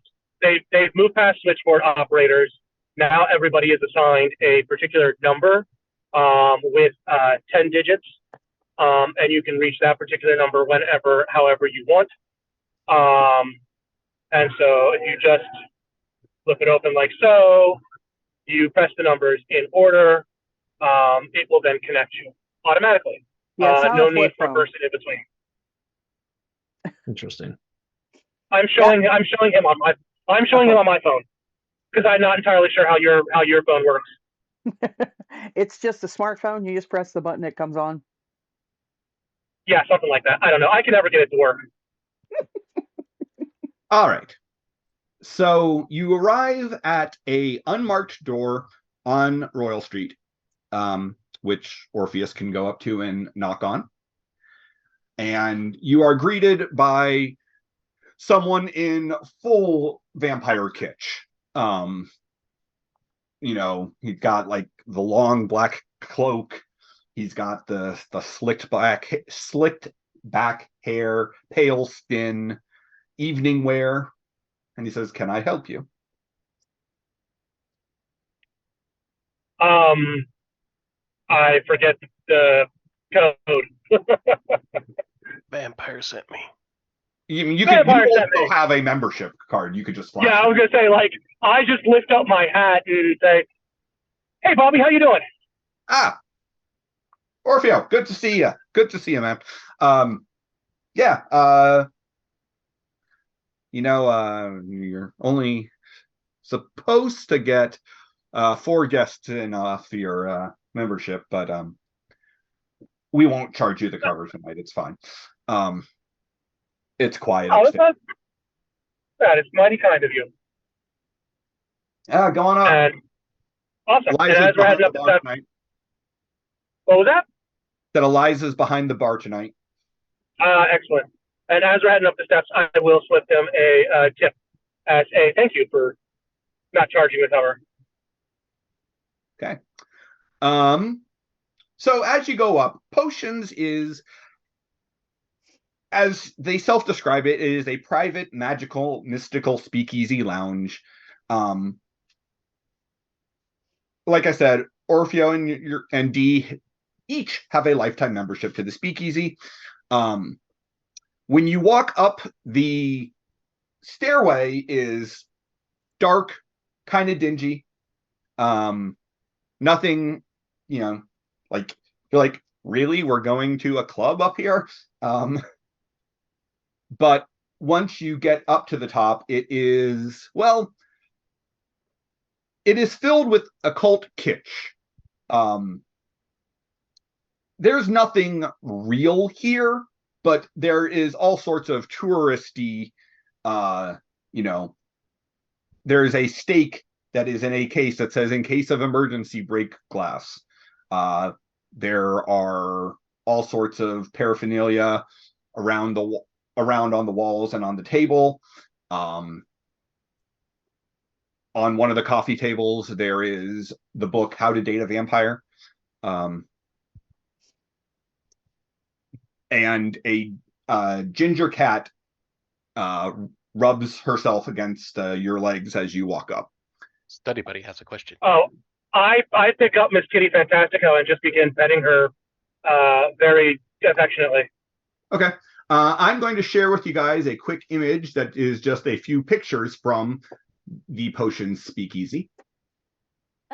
[SPEAKER 5] they've moved past switchboard operators. Now everybody is assigned a particular number with 10 digits, and you can reach that particular number whenever, however you want. And so if you just flip it open like so, you press the numbers in order, it will then connect you automatically.
[SPEAKER 6] Yeah, it's not
[SPEAKER 5] no
[SPEAKER 6] a
[SPEAKER 5] need
[SPEAKER 6] flip
[SPEAKER 5] for a
[SPEAKER 6] phone.
[SPEAKER 5] person in between.
[SPEAKER 4] Interesting.
[SPEAKER 5] I'm showing him on my phone because I'm not entirely sure how your phone works.
[SPEAKER 6] It's just a smartphone. You just press the button, it comes on.
[SPEAKER 5] Yeah, something like that. I don't know. I can never get it to work.
[SPEAKER 1] All right. So you arrive at a unmarked door on Royal Street, which Orpheus can go up to and knock on. And you are greeted by someone in full vampire kitsch. He's got like the long black cloak. He's got the slicked back hair, pale skin, evening wear, and he says, "Can I help you?"
[SPEAKER 5] I forget the code.
[SPEAKER 3] Vampire sent me.
[SPEAKER 1] You
[SPEAKER 5] Vampire sent
[SPEAKER 1] also
[SPEAKER 5] me.
[SPEAKER 1] have a membership card. You could just flash.
[SPEAKER 5] Yeah, I was gonna say, like, I just lift up my hat and say, "Hey, Bobby, how you doing?"
[SPEAKER 1] Orfeo, good to see you. Good to see you, man. Yeah. You're only supposed to get 4 guests in for your membership, but we won't charge you the cover tonight. It's fine. It's quiet upstairs.
[SPEAKER 5] That is mighty kind of you.
[SPEAKER 1] Yeah, going up.
[SPEAKER 5] And awesome.
[SPEAKER 1] Eliza's
[SPEAKER 5] and as we're
[SPEAKER 1] behind
[SPEAKER 5] heading
[SPEAKER 1] the
[SPEAKER 5] up the
[SPEAKER 1] bar
[SPEAKER 5] steps,
[SPEAKER 1] tonight.
[SPEAKER 5] what was that?
[SPEAKER 1] That Eliza's behind the bar tonight.
[SPEAKER 5] Excellent. And as we're heading up the steps, I will slip them a tip as a thank you for not charging the cover.
[SPEAKER 1] Okay. So as you go up, Potions is, as they self-describe it, is a private, magical, mystical speakeasy lounge. Like I said, Orfeo and Dee each have a lifetime membership to the speakeasy. When you walk up, the stairway is dark, kind of dingy. Nothing, like you're like, really? We're going to a club up here? But once you get up to the top, it is filled with occult kitsch. There's nothing real here, but there is all sorts of touristy, there's a stake that is in a case that says, "In case of emergency, break glass." There are all sorts of paraphernalia around on the walls and on the table. On one of the coffee tables, there is the book "How to Date a Vampire," and a ginger cat rubs herself against your legs as you walk up.
[SPEAKER 3] Study buddy has a question.
[SPEAKER 5] Oh, I pick up Miss Kitty Fantastico and just begin petting her very affectionately.
[SPEAKER 1] Okay. I'm going to share with you guys a quick image that is just a few pictures from the Potions Speakeasy.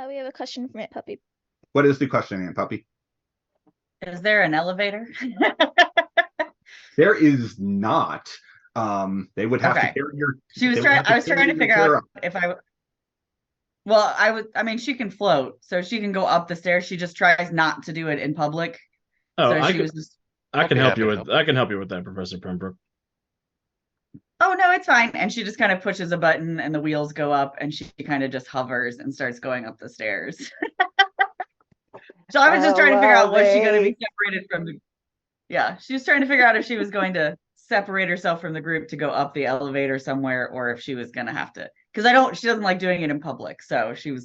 [SPEAKER 2] We have a question from Aunt Puppy.
[SPEAKER 1] What is the question, Aunt Puppy?
[SPEAKER 7] Is there an elevator?
[SPEAKER 1] There is not. They would have to
[SPEAKER 7] Okay.
[SPEAKER 1] carry your.
[SPEAKER 7] She was
[SPEAKER 1] they would
[SPEAKER 7] trying.
[SPEAKER 1] have to
[SPEAKER 7] I was
[SPEAKER 1] carry
[SPEAKER 7] trying to
[SPEAKER 1] your
[SPEAKER 7] figure
[SPEAKER 1] chair
[SPEAKER 7] out
[SPEAKER 1] up.
[SPEAKER 7] if I. Well, I mean, she can float, so she can go up the stairs. She just tries not to do it in public.
[SPEAKER 4] Oh,
[SPEAKER 7] So
[SPEAKER 4] I
[SPEAKER 7] she
[SPEAKER 4] can,
[SPEAKER 7] was just,
[SPEAKER 4] I can
[SPEAKER 3] Okay,
[SPEAKER 4] help
[SPEAKER 3] I
[SPEAKER 4] you
[SPEAKER 3] can
[SPEAKER 4] with
[SPEAKER 3] help.
[SPEAKER 4] I can help you with that, Professor Pembroke.
[SPEAKER 7] oh no, it's fine. And she just kind of pushes a button, and the wheels go up, and she kind of just hovers and starts going up the stairs. So I was just trying to figure out, was she going to be separated from the. Yeah, she was trying to figure out if she was going to separate herself from the group to go up the elevator somewhere, or if she was going to have to. Because she doesn't like doing it in public, so she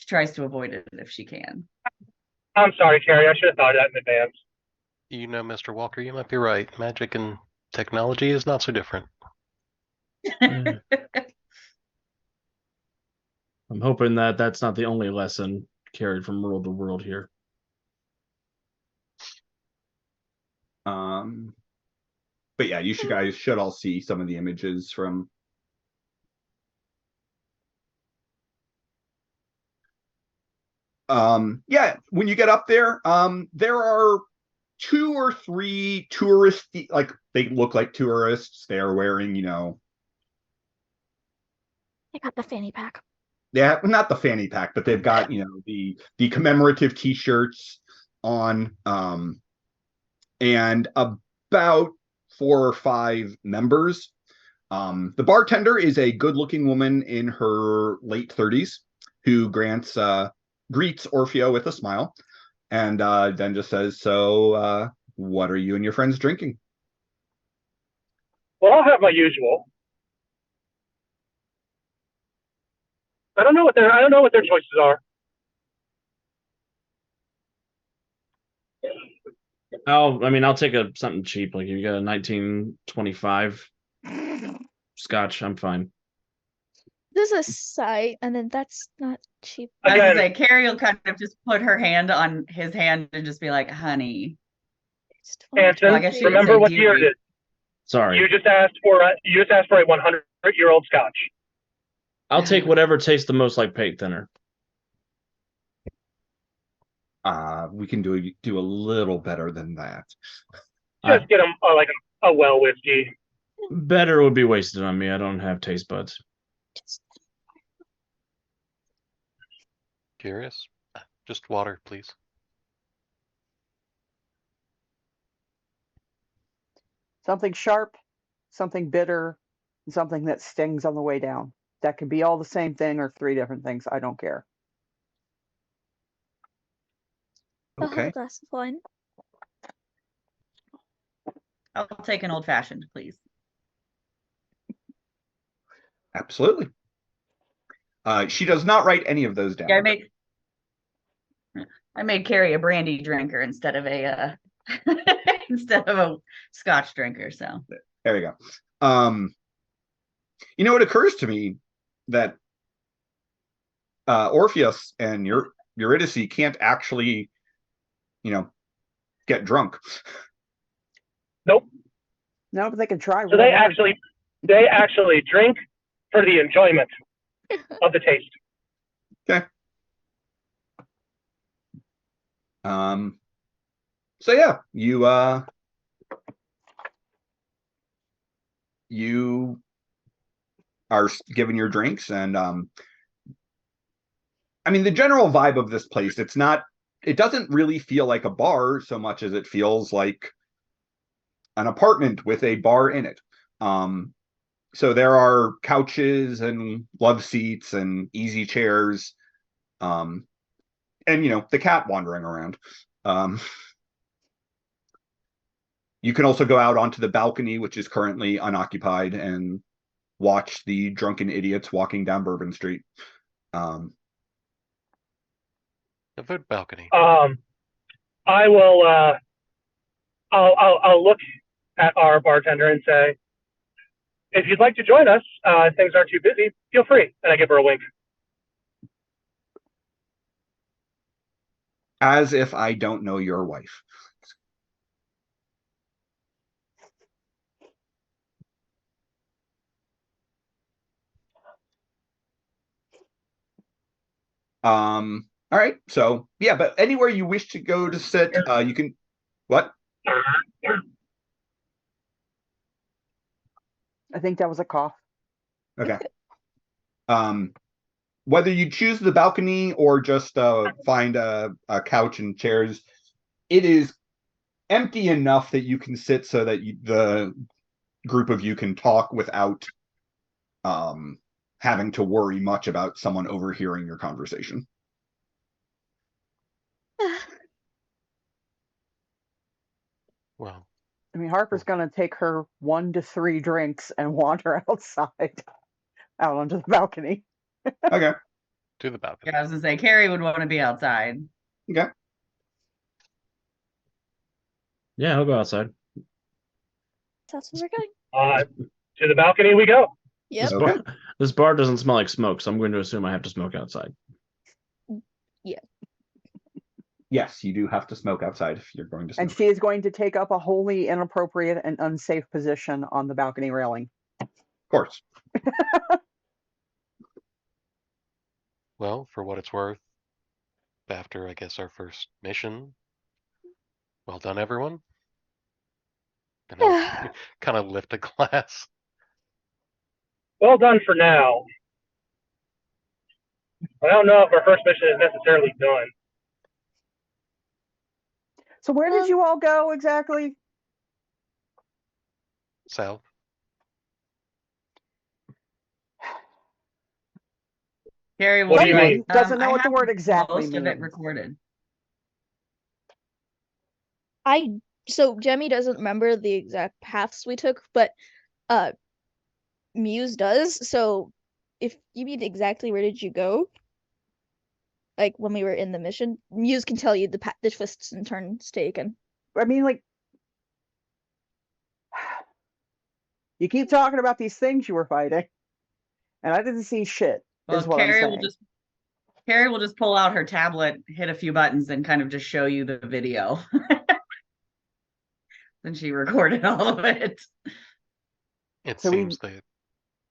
[SPEAKER 7] tries to avoid it if she can.
[SPEAKER 5] I'm sorry, Carrie. I should have thought of that in advance.
[SPEAKER 3] Mr. Walker, you might be right. Magic and technology is not so different.
[SPEAKER 4] I'm hoping that that's not the only lesson carried from world to world here.
[SPEAKER 1] But yeah, you guys should all see some of the images from. Yeah, when you get up there, there are 2 or 3 touristy, like they look like tourists. They are wearing,
[SPEAKER 2] I got the fanny pack.
[SPEAKER 1] Yeah, not the fanny pack, but they've got, the commemorative T-shirts on, and about 4 or 5 members. The bartender is a good-looking woman in her late 30s who greets Orfeo with a smile, and then just says, "So, what are you and your friends drinking?"
[SPEAKER 5] Well, I'll have my usual. I don't know what their choices are.
[SPEAKER 4] I'll take something cheap. Like if you got a 1925 Scotch, I'm fine.
[SPEAKER 2] There's a sigh, and then that's not cheap.
[SPEAKER 7] I was gonna
[SPEAKER 5] Again,
[SPEAKER 7] say, Carrie will kind of just put her hand on his hand and just be like, "Honey."
[SPEAKER 2] It's
[SPEAKER 5] Anson,
[SPEAKER 7] Well, I guess she would
[SPEAKER 5] remember
[SPEAKER 7] say
[SPEAKER 5] what year it
[SPEAKER 7] dearie.
[SPEAKER 5] is.
[SPEAKER 4] Sorry.
[SPEAKER 5] You just asked for a 100-year-old Scotch.
[SPEAKER 4] I'll take whatever tastes the most like paint thinner.
[SPEAKER 1] We can do a little better than that.
[SPEAKER 5] Just get them like a well whiskey.
[SPEAKER 4] Better would be wasted on me. I don't have taste buds.
[SPEAKER 3] Curious? Just water, please.
[SPEAKER 6] Something sharp, something bitter, and something that stings on the way down. That could be all the same thing or three different things. I don't care.
[SPEAKER 2] I'll have a
[SPEAKER 1] Okay.
[SPEAKER 2] glass of wine.
[SPEAKER 7] I'll take an old fashioned, please.
[SPEAKER 1] Absolutely. She does not write any of those down.
[SPEAKER 7] Yeah, I made Carrie a brandy drinker instead of a instead of a Scotch drinker. So
[SPEAKER 1] There you go. It occurs to me that Orpheus and Eurydice can't actually, get drunk.
[SPEAKER 5] Nope.
[SPEAKER 6] No, but they can try.
[SPEAKER 5] So
[SPEAKER 6] real hard.
[SPEAKER 5] they actually drink for the enjoyment of the taste.
[SPEAKER 1] Okay. So yeah, you are given your drinks, and the general vibe of this place, it doesn't really feel like a bar so much as it feels like an apartment with a bar in it. So there are couches and love seats and easy chairs, and the cat wandering around. You can also go out onto the balcony, which is currently unoccupied, and watch the drunken idiots walking down Bourbon Street.
[SPEAKER 3] The third balcony.
[SPEAKER 5] I will. I'll look at our bartender and say, if you'd like to join us, things aren't too busy, feel free. And I give her a wink.
[SPEAKER 1] As if I don't know your wife. All right. So yeah, but anywhere you wish to go to sit, you can. What?
[SPEAKER 6] I think that was a cough.
[SPEAKER 1] Okay. Whether you choose the balcony or just find a couch and chairs, it is empty enough that you can sit so that the group of you can talk without having to worry much about someone overhearing your conversation.
[SPEAKER 3] Well,
[SPEAKER 6] Harper's going to take her 1 to 3 drinks and wander outside, out onto the balcony.
[SPEAKER 1] Okay.
[SPEAKER 3] to the balcony.
[SPEAKER 7] yeah, I was gonna say Carrie would want to be outside.
[SPEAKER 1] Okay.
[SPEAKER 4] Yeah, I'll go outside.
[SPEAKER 2] That's where we're going.
[SPEAKER 5] To the balcony we go.
[SPEAKER 2] Yep.
[SPEAKER 1] Okay.
[SPEAKER 4] This bar doesn't smell like smoke, so I'm going to assume I have to smoke outside.
[SPEAKER 1] Yes, you do have to smoke outside if you're going to smoke.
[SPEAKER 6] And she is going to take up a wholly inappropriate and unsafe position on the balcony railing.
[SPEAKER 1] Of course.
[SPEAKER 3] Well, for what it's worth, after I guess our first mission, well done, everyone. And I kind of lift a glass.
[SPEAKER 5] Well done for now. I don't know if our first mission is necessarily done.
[SPEAKER 6] So where did you all go exactly?
[SPEAKER 3] South.
[SPEAKER 7] Carrie will
[SPEAKER 5] What do
[SPEAKER 7] be
[SPEAKER 5] you
[SPEAKER 7] right.
[SPEAKER 5] mean?
[SPEAKER 6] Doesn't know
[SPEAKER 7] I
[SPEAKER 6] what the
[SPEAKER 7] have
[SPEAKER 6] word exactly
[SPEAKER 7] most of it
[SPEAKER 6] means.
[SPEAKER 7] recorded.
[SPEAKER 2] So Jemmy doesn't remember the exact paths we took, but uh Muse does. So if you mean exactly where did you go, like when we were in the mission, Muse can tell you the twists and turns taken.
[SPEAKER 6] I mean, like, you keep talking about these things you were fighting, and I didn't see shit,
[SPEAKER 7] Well,
[SPEAKER 6] is what I'm saying.
[SPEAKER 7] Carrie will just pull out her tablet, hit a few buttons, and kind of just show you the video. Then she recorded all of it.
[SPEAKER 3] It
[SPEAKER 6] So
[SPEAKER 3] seems that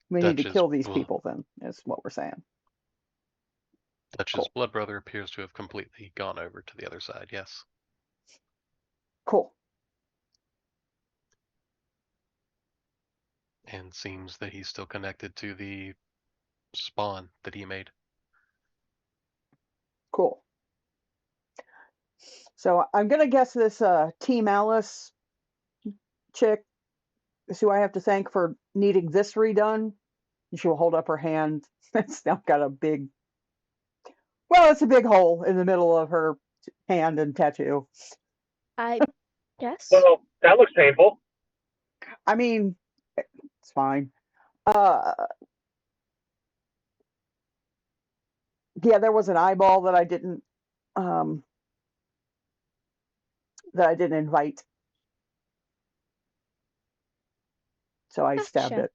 [SPEAKER 6] we need to
[SPEAKER 3] Dutch's
[SPEAKER 6] kill these
[SPEAKER 3] blo-
[SPEAKER 6] people, then, is what we're saying.
[SPEAKER 3] Dutch's
[SPEAKER 6] Cool.
[SPEAKER 3] blood brother appears to have completely gone over to the other side. Yes.
[SPEAKER 6] Cool.
[SPEAKER 3] And seems that he's still connected to the spawn that he made.
[SPEAKER 6] Cool. So I'm gonna guess this Team Alice chick is who I have to thank for needing this redone. She will hold up her hand. It's now got a big, well, it's a big hole in the middle of her hand and tattoo.
[SPEAKER 2] I guess.
[SPEAKER 5] Well, that looks painful.
[SPEAKER 6] I mean, it's fine. Yeah, there was an eyeball that I didn't invite, so I stabbed
[SPEAKER 2] Gotcha.
[SPEAKER 6] it.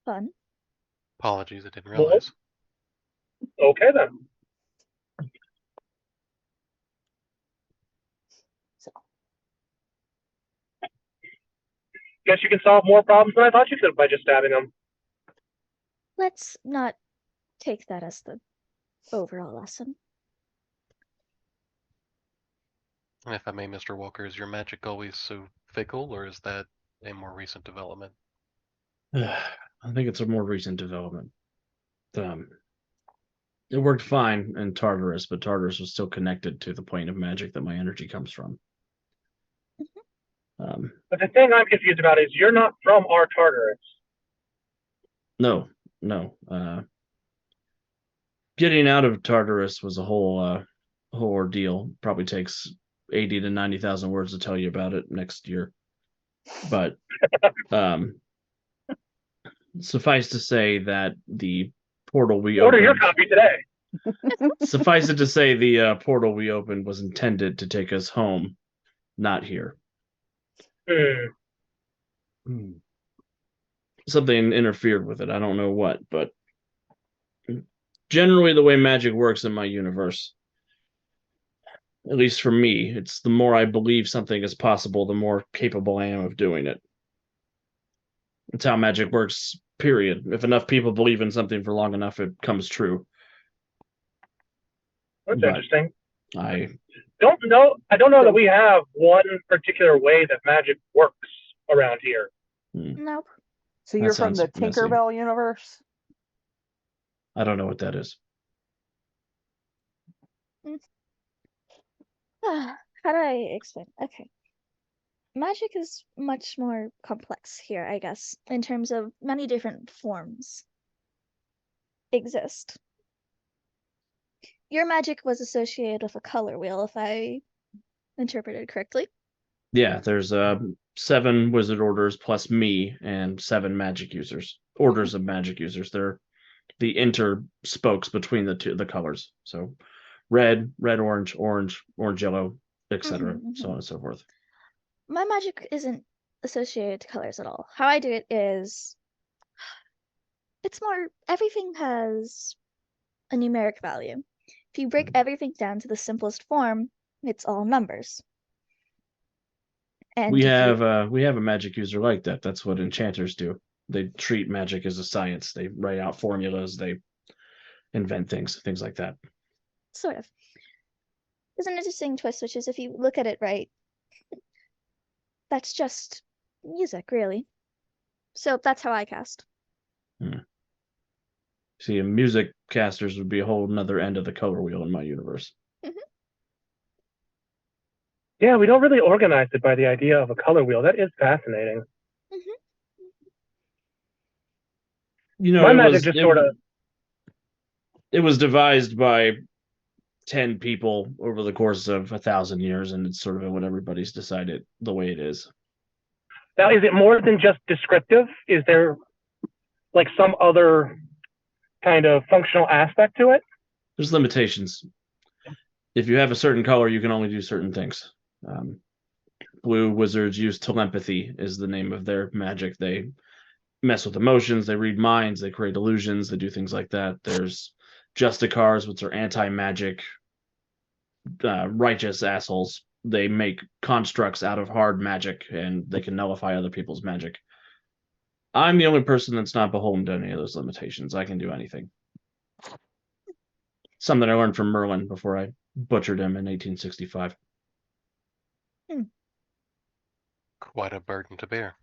[SPEAKER 2] Fun.
[SPEAKER 3] Apologies, I didn't
[SPEAKER 5] Well,
[SPEAKER 3] realize.
[SPEAKER 5] okay then.
[SPEAKER 6] So
[SPEAKER 5] Guess you can solve more problems than I thought you could by just stabbing them.
[SPEAKER 2] Let's not take that as the overall lesson.
[SPEAKER 3] And if I may, Mr. Walker, is your magic always so fickle, or is that a more recent development?
[SPEAKER 4] I think it's a more recent development. It worked fine in Tartarus, but Tartarus was still connected to the plane of magic that my energy comes from.
[SPEAKER 5] But the thing I'm confused about is you're not from our Tartarus.
[SPEAKER 4] No. Getting out of Tartarus was a whole ordeal. Probably takes 80 to 90,000 words to tell you about it next year. But suffice to say that the portal we
[SPEAKER 5] Order
[SPEAKER 4] opened.
[SPEAKER 5] your copy today.
[SPEAKER 4] Suffice it to say, the portal we opened was intended to take us home, not here. Something interfered with it. I don't know what, but generally, the way magic works in my universe, at least for me, it's the more I believe something is possible, the more capable I am of doing it. It's how magic works, period. If enough people believe in something for long enough, it comes true.
[SPEAKER 5] That's
[SPEAKER 4] But
[SPEAKER 5] interesting.
[SPEAKER 4] I
[SPEAKER 5] don't know that we have one particular way that magic works around here.
[SPEAKER 2] Nope.
[SPEAKER 6] So
[SPEAKER 4] That
[SPEAKER 6] you're from
[SPEAKER 4] sounds
[SPEAKER 6] the
[SPEAKER 4] messy.
[SPEAKER 6] Tinkerbell universe?
[SPEAKER 4] I don't know what that is.
[SPEAKER 2] How do I explain? Okay. Magic is much more complex here, I guess, in terms of many different forms exist. Your magic was associated with a color wheel, if I interpreted correctly.
[SPEAKER 4] Yeah, there's 7 wizard orders plus me and 7 magic users. Orders of magic users. They're the inter-spokes between the colors. So red, orange, yellow, etc. So on and so forth.
[SPEAKER 2] My magic isn't associated to colors at all. How I do it is it's more everything has a numeric value. If you break everything down to the simplest form, it's all numbers. And
[SPEAKER 4] we have a magic user like that. That's what enchanters do. They treat magic as a science. They write out formulas. They invent things like that.
[SPEAKER 2] Sort of. There's an interesting twist, which is if you look at it right, that's just music, really. So that's how I cast.
[SPEAKER 4] See, music casters would be a whole another end of the color wheel in my universe.
[SPEAKER 5] Yeah, we don't really organize it by the idea of a color wheel. That is fascinating. My magic just sort of.
[SPEAKER 4] It was devised by 10 people over the course of 1,000 years, and it's sort of what everybody's decided the way it is.
[SPEAKER 5] Now, is it more than just descriptive? Is there like some other kind of functional aspect to it?
[SPEAKER 4] There's limitations. If you have a certain color, you can only do certain things. Blue wizards use telepathy is the name of their magic. They mess with emotions, they read minds, they create illusions, they do things like that. There's Justicars, which are anti-magic, righteous assholes. They make constructs out of hard magic, and they can nullify other people's magic. I'm the only person that's not beholden to any of those limitations. I can do anything. Something I learned from Merlin before I butchered him in 1865.
[SPEAKER 3] Quite a burden to bear.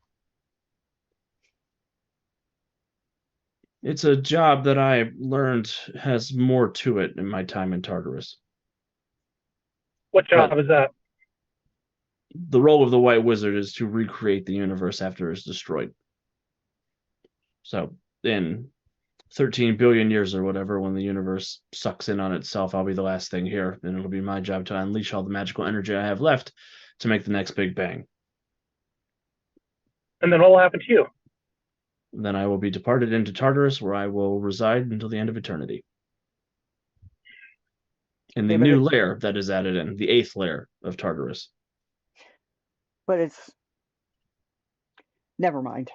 [SPEAKER 4] It's a job that I learned has more to it in my time in Tartarus.
[SPEAKER 5] What job is that?
[SPEAKER 4] The role of the White Wizard is to recreate the universe after it's destroyed. So in 13 billion years or whatever, when the universe sucks in on itself, I'll be the last thing here, and it'll be my job to unleash all the magical energy I have left to make the next big bang.
[SPEAKER 5] And then what will happen to you?
[SPEAKER 4] Then I will be departed into Tartarus, where I will reside until the end of eternity. In the new layer that is added in, the 8th layer of Tartarus.
[SPEAKER 6] But it's... Never mind.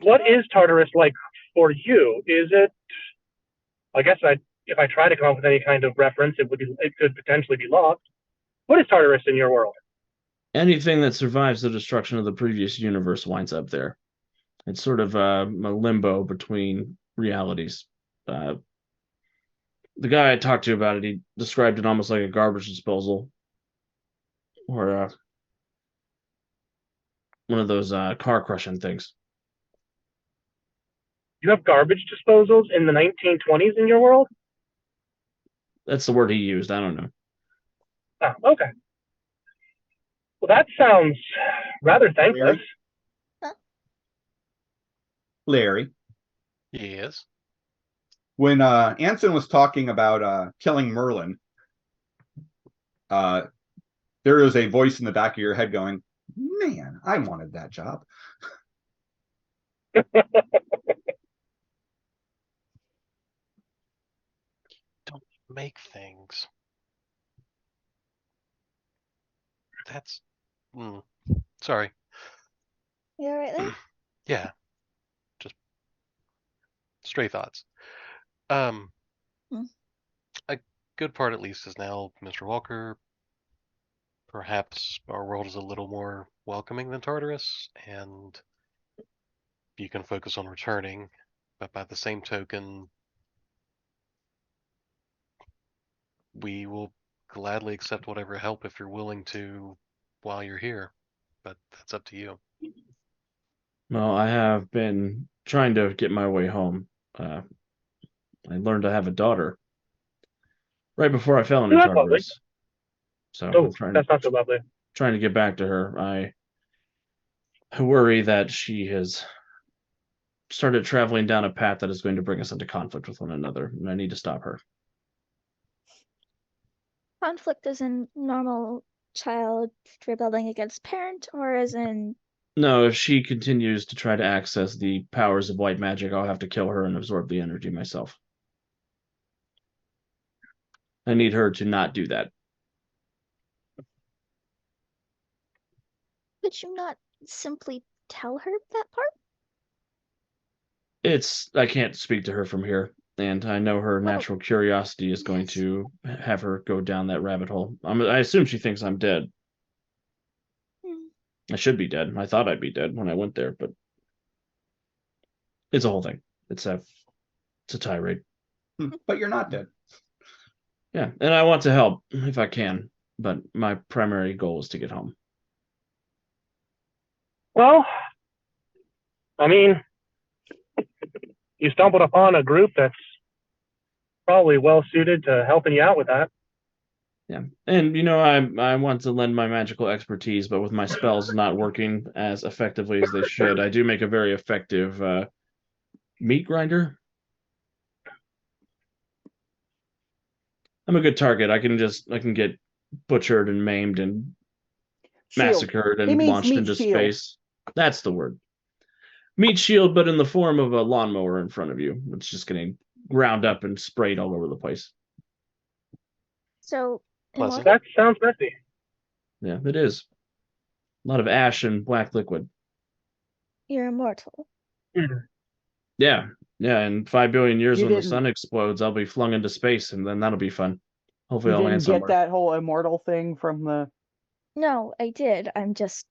[SPEAKER 5] What is Tartarus like for you? Is it... I guess if I try to come up with any kind of reference, it could potentially be lost. What is Tartarus in your world?
[SPEAKER 4] Anything that survives the destruction of the previous universe winds up there. It's sort of a limbo between realities. The guy I talked to about it, he described it almost like a garbage disposal, or one of those car crushing things.
[SPEAKER 5] You have garbage disposals in the 1920s in your world?
[SPEAKER 4] That's the word he used. I don't know.
[SPEAKER 5] Oh, okay. Well, that sounds rather thankless.
[SPEAKER 1] Larry.
[SPEAKER 3] Yes.
[SPEAKER 1] When Anson was talking about killing Merlin, there is a voice in the back of your head going, "Man, I wanted that job."
[SPEAKER 3] Don't make things. That's... Sorry.
[SPEAKER 2] You all right there?
[SPEAKER 3] Yeah. Just stray thoughts. A good part at least is now Mr. Walker. Perhaps our world is a little more welcoming than Tartarus, and you can focus on returning, but by the same token, we will gladly accept whatever help if you're willing to while you're here, but that's up to you.
[SPEAKER 4] Well, I have been trying to get my way home. I learned I have a daughter right before I fell into Tartarus. So
[SPEAKER 5] that's not so lovely.
[SPEAKER 4] Trying to get back to her. I worry that she has started traveling down a path that is going to bring us into conflict with one another, and I need to stop her.
[SPEAKER 2] Conflict as in normal child rebelling against parent, or as in...
[SPEAKER 4] No, if she continues to try to access the powers of white magic, I'll have to kill her and absorb the energy myself. I need her to not do that.
[SPEAKER 2] Could you not simply tell her that part?
[SPEAKER 4] I can't speak to her from here, and I know her natural curiosity is going to have her go down that rabbit hole. I assume she thinks I'm dead. I should be dead. I thought I'd be dead when I went there, but it's a whole thing. It's a tirade.
[SPEAKER 1] But you're not dead.
[SPEAKER 4] Yeah, and I want to help if I can, but my primary goal is to get home.
[SPEAKER 5] Well, I mean, you stumbled upon a group that's probably well suited to helping you out with that.
[SPEAKER 4] Yeah, and I want to lend my magical expertise, but with my spells not working as effectively as they should, I do make a very effective meat grinder. I'm a good target. I can get butchered and maimed and
[SPEAKER 6] Shield.
[SPEAKER 4] massacred
[SPEAKER 6] He
[SPEAKER 4] and
[SPEAKER 6] means
[SPEAKER 4] launched
[SPEAKER 6] meat
[SPEAKER 4] into
[SPEAKER 6] shield.
[SPEAKER 4] space. That's the word. Meat shield, but in the form of a lawnmower in front of you. It's just getting ground up and sprayed all over the place.
[SPEAKER 2] So,
[SPEAKER 3] Pleasant.
[SPEAKER 2] immortal?
[SPEAKER 5] That sounds messy.
[SPEAKER 4] Yeah, it is. A lot of ash and black liquid.
[SPEAKER 2] You're immortal.
[SPEAKER 4] Yeah. Yeah, in 5 billion years
[SPEAKER 6] You
[SPEAKER 4] when the
[SPEAKER 6] didn't-
[SPEAKER 4] sun explodes, I'll be flung into space, and then that'll be fun. Hopefully
[SPEAKER 6] You
[SPEAKER 4] I'll land
[SPEAKER 6] didn't get
[SPEAKER 4] somewhere.
[SPEAKER 6] that whole immortal thing from the.
[SPEAKER 2] No, I did. I'm just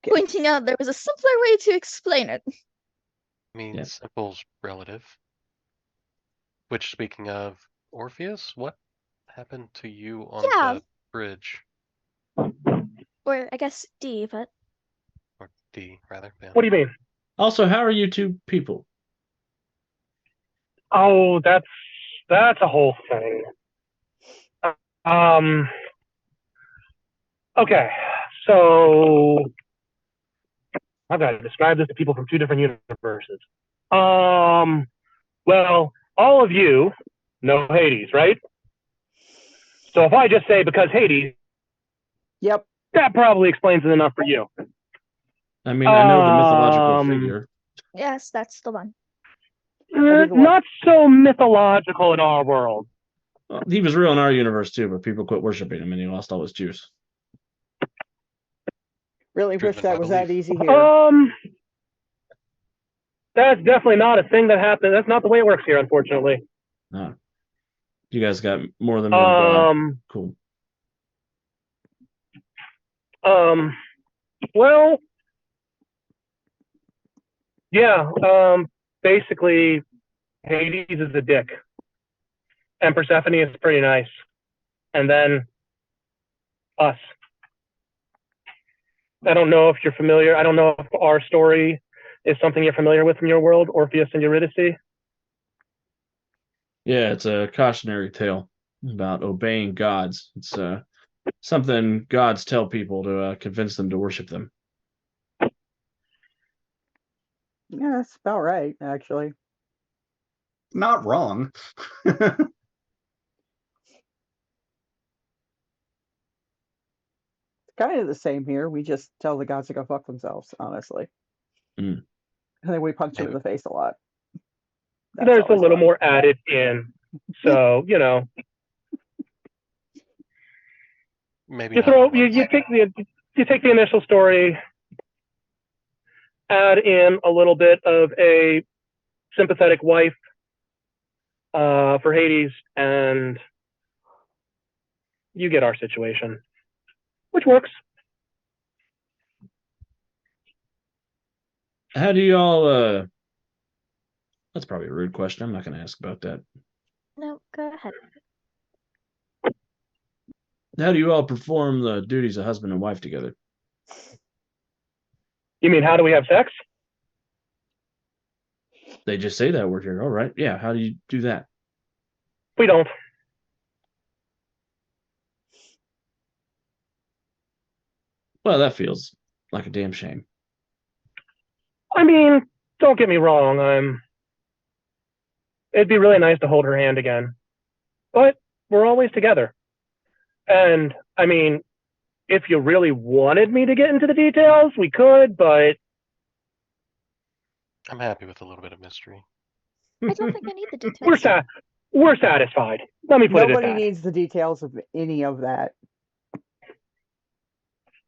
[SPEAKER 6] Okay.
[SPEAKER 2] pointing out there was a simpler way to explain it.
[SPEAKER 3] I mean,
[SPEAKER 4] Yeah.
[SPEAKER 3] simple's relative. Which, speaking of Orpheus, what happened to you on
[SPEAKER 2] Yeah.
[SPEAKER 3] the bridge?
[SPEAKER 2] Or I guess D, but
[SPEAKER 3] Or D, rather. Yeah.
[SPEAKER 5] What do you mean?
[SPEAKER 4] Also, how are you two people?
[SPEAKER 5] Oh, that's a whole thing. Okay, so I've got to describe this to people from 2 different universes. Well, all of you know Hades, right? So if I just say because Hades,
[SPEAKER 6] Yep.
[SPEAKER 5] that probably explains it enough for you.
[SPEAKER 4] I mean, I know the mythological
[SPEAKER 5] Um,
[SPEAKER 4] figure.
[SPEAKER 2] yes, that's the one.
[SPEAKER 6] That'd be the one.
[SPEAKER 5] Not so mythological in our world.
[SPEAKER 4] Well, he was real in our universe too, but people quit worshiping him and he lost all his juice.
[SPEAKER 6] Really wish
[SPEAKER 3] Driven
[SPEAKER 6] that
[SPEAKER 3] by
[SPEAKER 6] was that
[SPEAKER 3] belief.
[SPEAKER 6] easy here.
[SPEAKER 5] That's definitely not a thing that happened. That's not the way it works here, unfortunately.
[SPEAKER 4] Ah. You guys got more than one god. Cool.
[SPEAKER 5] Well, yeah, basically, Hades is a dick. And Persephone is pretty nice. And then us. I don't know if you're familiar. I don't know if our story is something you're familiar with in your world, Orpheus and Eurydice.
[SPEAKER 4] Yeah, it's a cautionary tale about obeying gods. It's something gods tell people to convince them to worship them.
[SPEAKER 6] Yeah, that's about right, actually.
[SPEAKER 1] Not wrong.
[SPEAKER 6] Kind of the same here. We just tell the gods to go fuck themselves, honestly.
[SPEAKER 4] Mm.
[SPEAKER 6] And then we punch them in the face a lot. That's
[SPEAKER 5] There's a
[SPEAKER 6] always
[SPEAKER 5] little
[SPEAKER 6] fun.
[SPEAKER 5] more added in. So, you know,
[SPEAKER 3] Maybe
[SPEAKER 5] you
[SPEAKER 3] not
[SPEAKER 5] throw
[SPEAKER 3] all at
[SPEAKER 5] you
[SPEAKER 3] once.
[SPEAKER 5] take the initial story, add in a little bit of a sympathetic wife for Hades, and you get our situation, which works.
[SPEAKER 4] How do y'all that's probably a rude question. I'm not gonna ask about that.
[SPEAKER 2] No, go ahead.
[SPEAKER 4] How do you all perform the duties of husband and wife together?
[SPEAKER 5] You mean, how do we have sex?
[SPEAKER 4] They just say that word here. All right. Yeah, how do you do that?
[SPEAKER 5] We don't.
[SPEAKER 4] Well, that feels like a damn shame.
[SPEAKER 5] I mean, don't get me wrong. It'd be really nice to hold her hand again, but we're always together. And I mean, if you really wanted me to get into the details, we could, but
[SPEAKER 3] I'm happy with a little bit of mystery.
[SPEAKER 2] I don't think I need the details.
[SPEAKER 5] we're satisfied. Let me put it at
[SPEAKER 6] Nobody
[SPEAKER 5] that.
[SPEAKER 6] needs the details of any of that.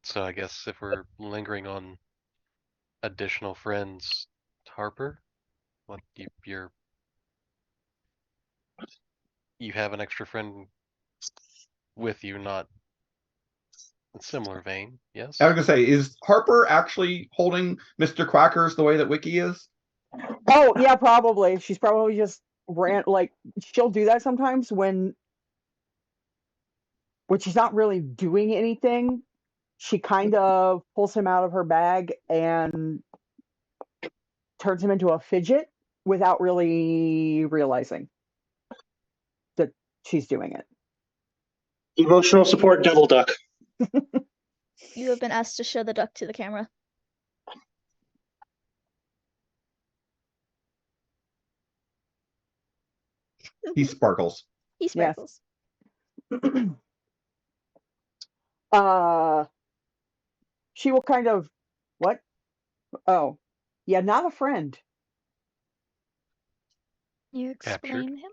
[SPEAKER 3] So I guess if we're lingering on additional friends, Harper, what you have an extra friend with you, not in similar vein, yes?
[SPEAKER 1] I was gonna say, is Harper actually holding Mr. Quackers the way that Wiki is?
[SPEAKER 6] Oh, yeah, probably. She's probably just she'll do that sometimes when she's not really doing anything. She kind of pulls him out of her bag and turns him into a fidget without really realizing that she's doing it.
[SPEAKER 8] Emotional support devil duck.
[SPEAKER 2] You have been asked to show the duck to the camera.
[SPEAKER 1] He sparkles.
[SPEAKER 2] He
[SPEAKER 6] Yes.
[SPEAKER 2] sparkles.
[SPEAKER 6] She will kind of, what? Oh, yeah, not a friend.
[SPEAKER 2] You
[SPEAKER 3] Captured.
[SPEAKER 2] explain him?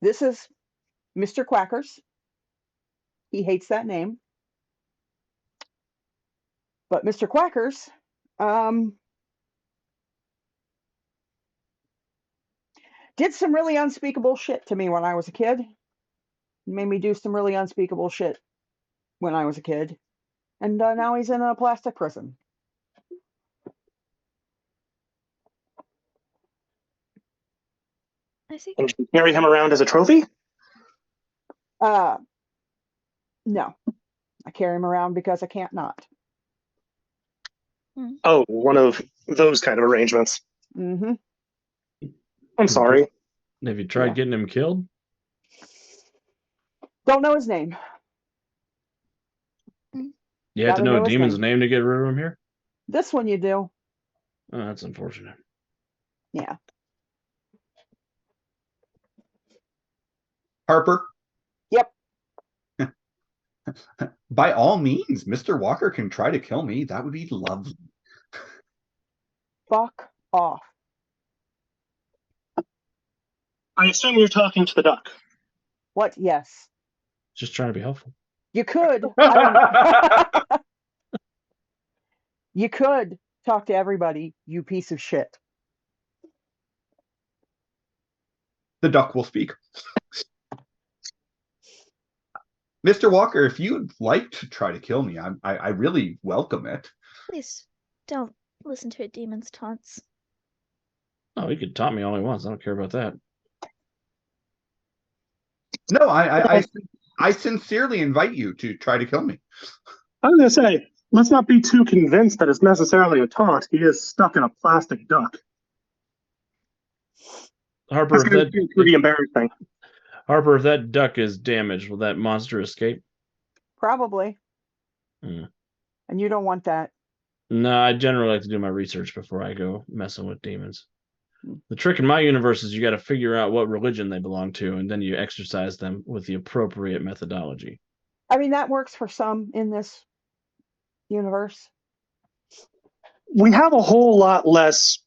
[SPEAKER 6] This is Mr. Quackers. He hates that name. But Mr. Quackers, did some really unspeakable shit to me when I was a kid. Made me do some really unspeakable shit when I was a kid. And now he's in a plastic prison.
[SPEAKER 2] I see.
[SPEAKER 8] And you carry him around as a trophy?
[SPEAKER 6] No. I carry him around because I can't not.
[SPEAKER 8] Oh, one of those kind of arrangements.
[SPEAKER 6] Mm-hmm.
[SPEAKER 8] I'm sorry.
[SPEAKER 4] Have you tried
[SPEAKER 6] Yeah.
[SPEAKER 4] getting him killed?
[SPEAKER 6] Don't know his name.
[SPEAKER 4] You have to
[SPEAKER 6] Gotta
[SPEAKER 4] know
[SPEAKER 6] know
[SPEAKER 4] a
[SPEAKER 6] his
[SPEAKER 4] demon's
[SPEAKER 6] name.
[SPEAKER 4] name to get rid of him here?
[SPEAKER 6] This one you do.
[SPEAKER 4] Oh, that's unfortunate.
[SPEAKER 6] Yeah.
[SPEAKER 1] Harper,
[SPEAKER 6] Yep.
[SPEAKER 1] by all means, Mr. Walker can try to kill me. That would be lovely.
[SPEAKER 6] Fuck off.
[SPEAKER 8] I assume you're talking to the duck.
[SPEAKER 6] What? Yes.
[SPEAKER 4] Just trying to be helpful.
[SPEAKER 6] You could. I don't... You could talk to everybody, you piece of shit.
[SPEAKER 1] The duck will speak. Mr. Walker, if you'd like to try to kill me, I really welcome it.
[SPEAKER 2] Please don't listen to a demon's taunts.
[SPEAKER 4] Oh, he could taunt me all he wants. I don't care about that.
[SPEAKER 1] No, I sincerely invite you to try to kill me.
[SPEAKER 8] I was going to say, let's not be too convinced that it's necessarily a taunt. He is stuck in a plastic duck.
[SPEAKER 4] Harper,
[SPEAKER 8] That's going to be pretty embarrassing.
[SPEAKER 4] Harper, if that duck is damaged, will that monster escape?
[SPEAKER 6] Probably.
[SPEAKER 4] Hmm.
[SPEAKER 6] And you don't want that.
[SPEAKER 4] No, I generally like to do my research before I go messing with demons. The trick in my universe is you got to figure out what religion they belong to, and then you exercise them with the appropriate methodology.
[SPEAKER 6] I mean, that works for some in this universe.
[SPEAKER 8] We have a whole lot less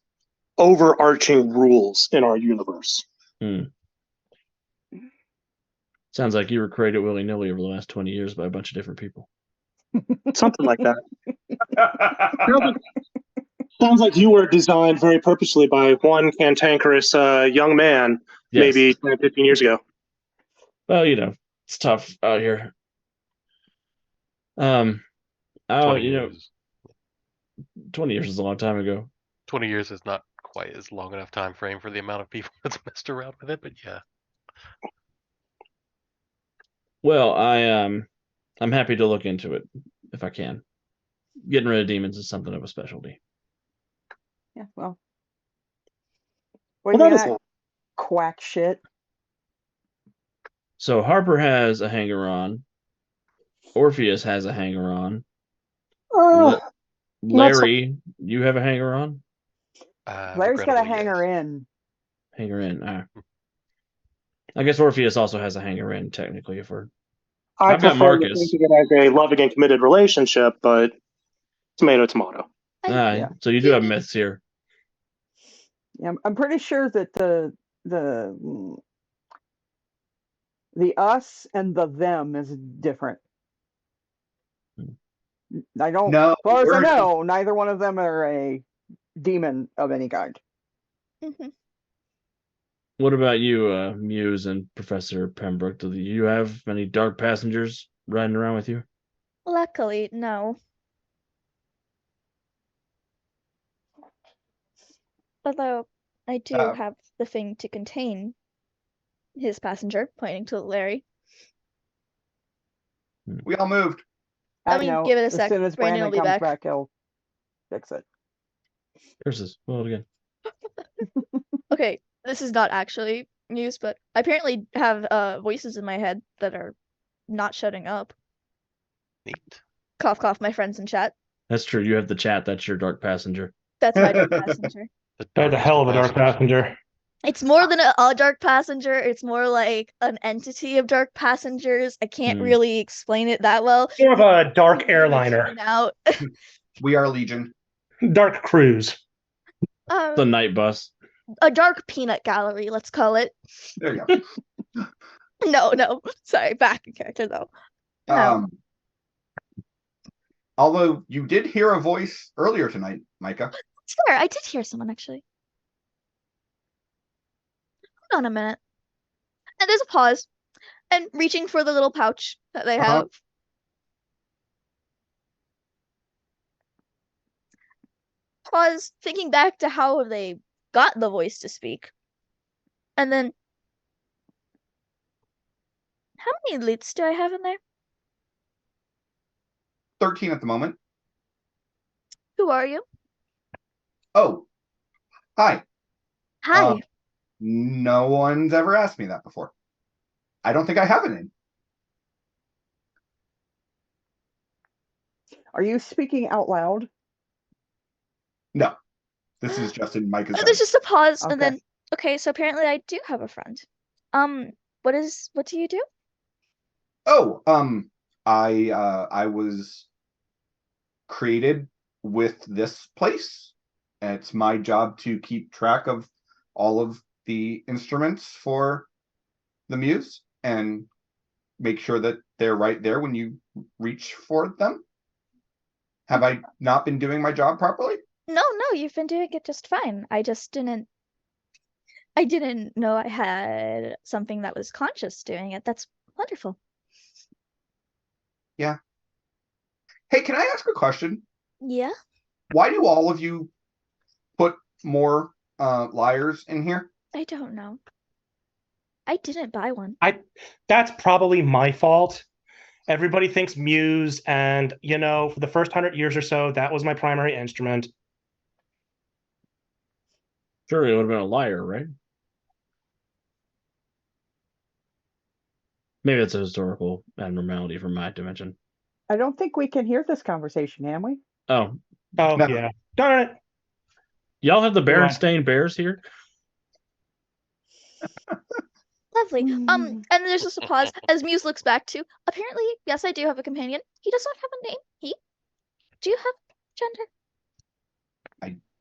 [SPEAKER 8] overarching rules in our universe.
[SPEAKER 4] Sounds like you were created willy-nilly over the last 20 years by a bunch of different people.
[SPEAKER 8] Something like that. Sounds like you were designed very purposely by one cantankerous young man,
[SPEAKER 4] Yes.
[SPEAKER 8] maybe 10, 15 years ago.
[SPEAKER 4] Well, it's tough out here.
[SPEAKER 3] 20 years.
[SPEAKER 4] 20 years is a long time ago.
[SPEAKER 3] 20 years is not quite as long enough time frame for the amount of people that's messed around with it, but yeah.
[SPEAKER 4] Well, I'm happy to look into it if I can. Getting rid of demons is something of a specialty.
[SPEAKER 6] Yeah, well.
[SPEAKER 8] Well,
[SPEAKER 6] What
[SPEAKER 8] that
[SPEAKER 6] do
[SPEAKER 8] is
[SPEAKER 6] you
[SPEAKER 8] all.
[SPEAKER 6] quack shit?
[SPEAKER 4] So Harper has a hanger-on. Orpheus has a hanger-on. Larry, you have a hanger-on?
[SPEAKER 6] Larry's got a
[SPEAKER 3] regrettably, yes.
[SPEAKER 6] hanger in.
[SPEAKER 4] Hanger-in. I guess Orpheus also has a hanger-in, technically, if we're...
[SPEAKER 8] I
[SPEAKER 4] I've got
[SPEAKER 8] prefer to
[SPEAKER 4] Marcus.
[SPEAKER 8] think of it as a loving and committed relationship, but tomato, tomato.
[SPEAKER 6] Yeah.
[SPEAKER 4] So you do have myths here.
[SPEAKER 6] Yeah, I'm pretty sure that the us and the them is different. I don't.
[SPEAKER 1] No,
[SPEAKER 6] As far as I
[SPEAKER 1] we're-
[SPEAKER 6] know, neither one of them are a demon of any kind.
[SPEAKER 4] What about you, Muse and Professor Pembroke? Do you have any dark passengers riding around with you?
[SPEAKER 2] Luckily, no. Although I do have the thing to contain his passenger, pointing to Larry.
[SPEAKER 1] We all moved.
[SPEAKER 2] I mean,
[SPEAKER 6] know.
[SPEAKER 2] give it a
[SPEAKER 6] As
[SPEAKER 2] sec.
[SPEAKER 6] soon as
[SPEAKER 2] Brandon will be
[SPEAKER 6] comes
[SPEAKER 2] back.
[SPEAKER 6] he'll fix it.
[SPEAKER 4] Curses. Well, again.
[SPEAKER 2] Okay, this is not actually news, but I apparently have voices in my head that are not shutting up.
[SPEAKER 3] Neat.
[SPEAKER 2] Cough, cough, my friends in chat.
[SPEAKER 4] That's true. You have the chat. That's your dark passenger.
[SPEAKER 2] That's my dark passenger.
[SPEAKER 3] The
[SPEAKER 8] That's a
[SPEAKER 3] darkest
[SPEAKER 8] hell of a dark
[SPEAKER 3] passengers.
[SPEAKER 8] passenger.
[SPEAKER 2] It's more than a dark passenger. It's more like an entity of dark passengers. I can't
[SPEAKER 4] Hmm.
[SPEAKER 2] really explain it that well.
[SPEAKER 8] More of a dark
[SPEAKER 2] Maybe
[SPEAKER 8] airliner,
[SPEAKER 2] tune out.
[SPEAKER 1] We are Legion.
[SPEAKER 8] dark cruise.
[SPEAKER 4] The night bus.
[SPEAKER 2] A dark peanut gallery, let's call it.
[SPEAKER 1] There you go.
[SPEAKER 2] No. Sorry, back in character though. No.
[SPEAKER 1] Although you did hear a voice earlier tonight, Micah.
[SPEAKER 2] Sure, I did hear someone actually. Hold on a minute. And there's a pause. And reaching for the little pouch that they have. Pause, thinking back to how they got the voice to speak. And then, how many elites do I have in there?
[SPEAKER 1] 13 at the moment.
[SPEAKER 2] Who are you?
[SPEAKER 1] Oh, hi.
[SPEAKER 2] Hi.
[SPEAKER 1] No one's ever asked me that before. I don't think I have a name.
[SPEAKER 6] Are you speaking out loud?
[SPEAKER 1] No. This is just in Micah's head.
[SPEAKER 2] There's just a pause, and
[SPEAKER 6] Okay.
[SPEAKER 2] then, okay, so apparently I do have a friend. What do you do?
[SPEAKER 1] Oh, I was created with this place. And it's my job to keep track of all of the instruments for the muse and make sure that they're right there when you reach for them. Have I not been doing my job properly?
[SPEAKER 2] No, you've been doing it just fine. I didn't know I had something that was conscious doing it. That's wonderful.
[SPEAKER 1] Yeah. Hey, can I ask a question?
[SPEAKER 2] Yeah?
[SPEAKER 1] Why do all of you put more liars in here?
[SPEAKER 2] I don't know. I didn't buy one.
[SPEAKER 8] That's probably my fault. Everybody thinks Muse, and for the first 100 years or so, that was my primary instrument.
[SPEAKER 4] Sure, it would have been a liar, right? Maybe it's a historical abnormality from my dimension.
[SPEAKER 6] I don't think we can hear this conversation, can we?
[SPEAKER 4] Oh,
[SPEAKER 8] Oh,
[SPEAKER 1] No.
[SPEAKER 8] yeah. Darn it.
[SPEAKER 4] y'all have the
[SPEAKER 8] You're right.
[SPEAKER 4] Berenstain Bears here?
[SPEAKER 2] Lovely. And there's just a pause as Muse looks back to, apparently, yes, I do have a companion. He does not have a name. Do you have gender?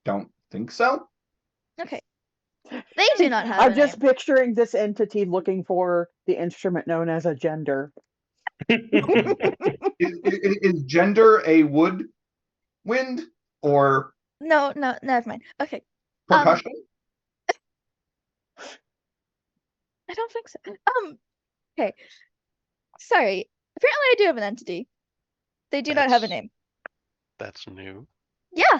[SPEAKER 1] Don't think so.
[SPEAKER 2] Okay. They do not have
[SPEAKER 6] I'm
[SPEAKER 2] a
[SPEAKER 6] just
[SPEAKER 2] name.
[SPEAKER 6] picturing this entity looking for the instrument known as a gender.
[SPEAKER 1] Is gender a wood wind or
[SPEAKER 2] No, never mind. Okay.
[SPEAKER 1] percussion?
[SPEAKER 2] I don't think so. Okay. Sorry. Apparently I do have an entity. They do not have a
[SPEAKER 3] That's-
[SPEAKER 2] name.
[SPEAKER 3] That's new.
[SPEAKER 2] Yeah.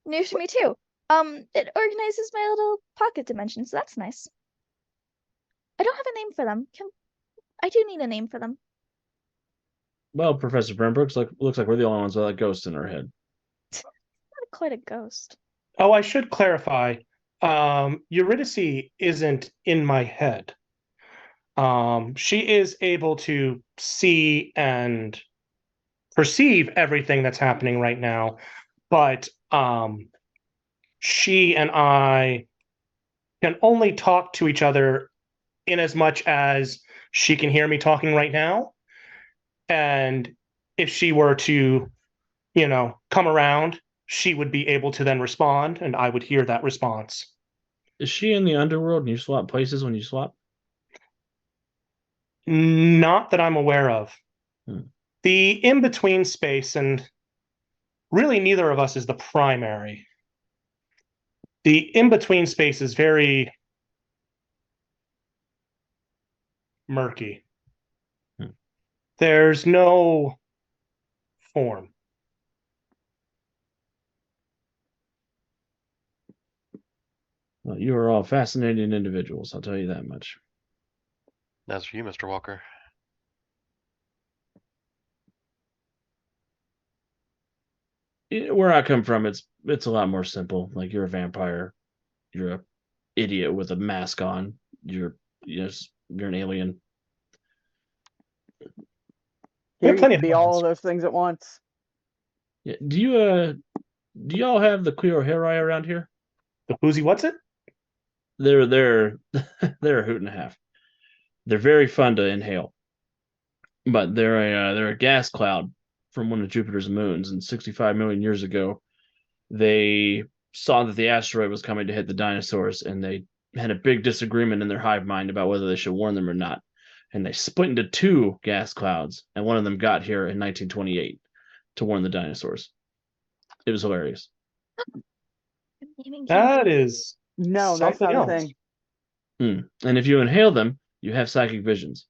[SPEAKER 2] News to me too. It organizes my little pocket dimension, so that's nice. I don't have a name for them. I do need a name for them.
[SPEAKER 4] Well, Professor Burnbrooks, looks like we're the only ones with a ghost in our head.
[SPEAKER 2] Not quite a ghost.
[SPEAKER 8] Oh, I should clarify. Eurydice isn't in my head. She is able to see and perceive everything that's happening right now, but she and I can only talk to each other in as much as she can hear me talking right now. And if she were to, come around, she would be able to then respond, and I would hear that response.
[SPEAKER 4] Is she in the underworld and you swap places when you swap?
[SPEAKER 8] Not that I'm aware of.
[SPEAKER 4] Hmm.
[SPEAKER 8] The in-between space, and really neither of us is the primary. The in-between space is very murky.
[SPEAKER 4] Hmm.
[SPEAKER 8] There's no form.
[SPEAKER 4] Well, you are all fascinating individuals, I'll tell you that much.
[SPEAKER 3] That's for you, Mr. Walker.
[SPEAKER 4] Where I come from, it's a lot more simple. Like, you're a vampire, you're a idiot with a mask on, you're an alien.
[SPEAKER 6] Here
[SPEAKER 8] have
[SPEAKER 6] you
[SPEAKER 8] plenty
[SPEAKER 6] can
[SPEAKER 8] of
[SPEAKER 6] be all
[SPEAKER 8] ones.
[SPEAKER 6] of those things at once.
[SPEAKER 4] Yeah. Do Do y'all have the Queoheri around here?
[SPEAKER 8] The boozy, what's it?
[SPEAKER 4] They're they're a hoot and a half. They're very fun to inhale, but they're a gas cloud from one of Jupiter's moons. And 65 million years ago, they saw that the asteroid was coming to hit the dinosaurs, and they had a big disagreement in their hive mind about whether they should warn them or not. And they split into two gas clouds, and one of them got here in 1928 to warn the dinosaurs. It was hilarious.
[SPEAKER 8] That is
[SPEAKER 6] No, that's
[SPEAKER 8] something
[SPEAKER 6] not a
[SPEAKER 8] else.
[SPEAKER 6] thing.
[SPEAKER 4] And if you inhale them, you have psychic visions.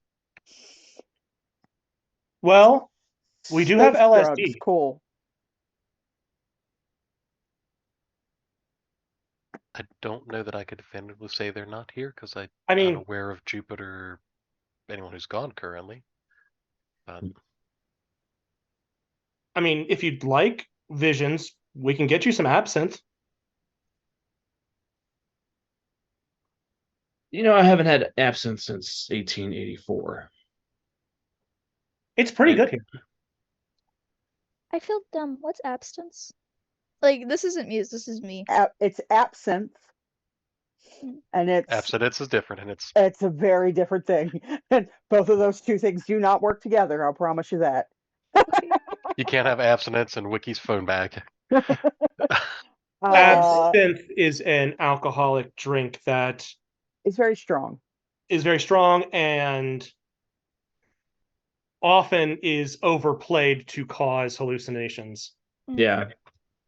[SPEAKER 8] Well, we do have
[SPEAKER 6] Space
[SPEAKER 8] LSD.
[SPEAKER 6] drugs, cool.
[SPEAKER 3] I don't know that I could definitively say they're not here because I'm
[SPEAKER 8] I mean,
[SPEAKER 3] not aware of Jupiter, anyone who's gone currently. But
[SPEAKER 8] if you'd like visions, we can get you some absinthe.
[SPEAKER 4] I haven't had absinthe since 1884.
[SPEAKER 8] It's pretty good here.
[SPEAKER 2] I feel dumb. What's abstinence? Like, this isn't me. This is me.
[SPEAKER 6] It's absinthe, and
[SPEAKER 3] abstinence is different, and it's
[SPEAKER 6] it's a very different thing. And both of those two things do not work together. I'll promise you that.
[SPEAKER 3] you can't have abstinence and Wiki's phone bag.
[SPEAKER 8] Absinthe is an alcoholic drink that
[SPEAKER 6] It's very strong.
[SPEAKER 8] is very strong and often is overplayed to cause hallucinations.
[SPEAKER 4] Yeah.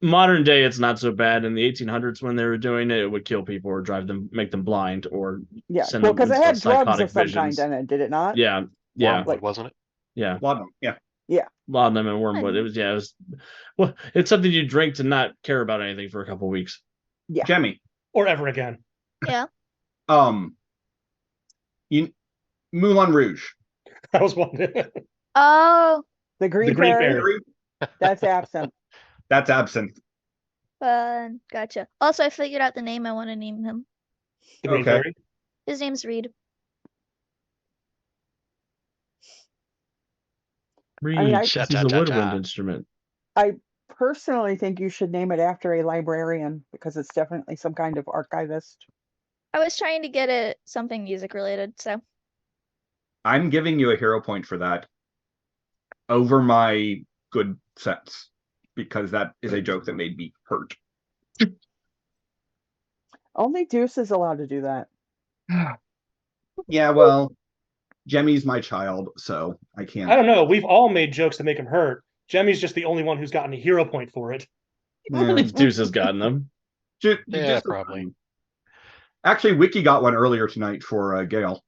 [SPEAKER 4] Modern day, it's not so bad. In the 1800s, when they were doing it, it would kill people or make them blind, or
[SPEAKER 6] Yeah,
[SPEAKER 4] send
[SPEAKER 6] well,
[SPEAKER 4] them
[SPEAKER 6] because it
[SPEAKER 4] into
[SPEAKER 6] had drugs
[SPEAKER 4] psychotic
[SPEAKER 6] of some
[SPEAKER 4] visions.
[SPEAKER 6] kind in it, did it not?
[SPEAKER 4] Yeah, yeah,
[SPEAKER 3] Wormwood, wasn't it?
[SPEAKER 4] yeah.
[SPEAKER 1] Laudanum, yeah.
[SPEAKER 4] Laudanum and wormwood. It was. Well, it's something you drink to not care about anything for a couple of weeks.
[SPEAKER 6] Yeah.
[SPEAKER 1] Jemmy,
[SPEAKER 8] Or ever again.
[SPEAKER 1] Moulin Rouge.
[SPEAKER 8] That was one.
[SPEAKER 2] Oh,
[SPEAKER 6] The green,
[SPEAKER 8] The green
[SPEAKER 6] fairy,
[SPEAKER 8] fairy.
[SPEAKER 6] that's absinthe.
[SPEAKER 1] That's absinthe.
[SPEAKER 2] fun. Gotcha. Also, I figured out the name I want to name him.
[SPEAKER 8] The green
[SPEAKER 1] Okay.
[SPEAKER 8] fairy.
[SPEAKER 2] His name's Reed.
[SPEAKER 6] mean, I-
[SPEAKER 4] This is a woodwind instrument.
[SPEAKER 6] I personally think you should name it after a librarian because it's definitely some kind of archivist.
[SPEAKER 2] I was trying to get it something music related, so
[SPEAKER 1] I'm giving you a hero point for that over my good sense, because that is a joke that made me hurt.
[SPEAKER 6] Only Deuce is allowed to do that.
[SPEAKER 1] Yeah, well, Jemmy's my child, so I can't.
[SPEAKER 8] I don't know. We've all made jokes to make him hurt. Jemmy's just the only one who's gotten a hero point for it.
[SPEAKER 4] I think Deuce has gotten them.
[SPEAKER 3] Yeah, probably.
[SPEAKER 1] Actually, Wiki got one earlier tonight for Gale.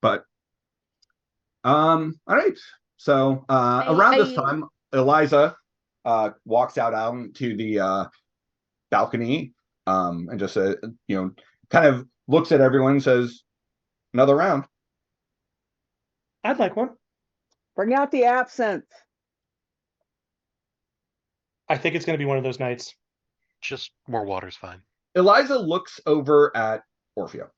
[SPEAKER 1] But all right. So around this time, Eliza walks out onto the balcony and just kind of looks at everyone and says, "Another round."
[SPEAKER 8] I'd like one.
[SPEAKER 6] Bring out the absinthe.
[SPEAKER 8] I think it's going to be one of those nights.
[SPEAKER 3] Just more water's fine.
[SPEAKER 1] Eliza looks over at Orfeo.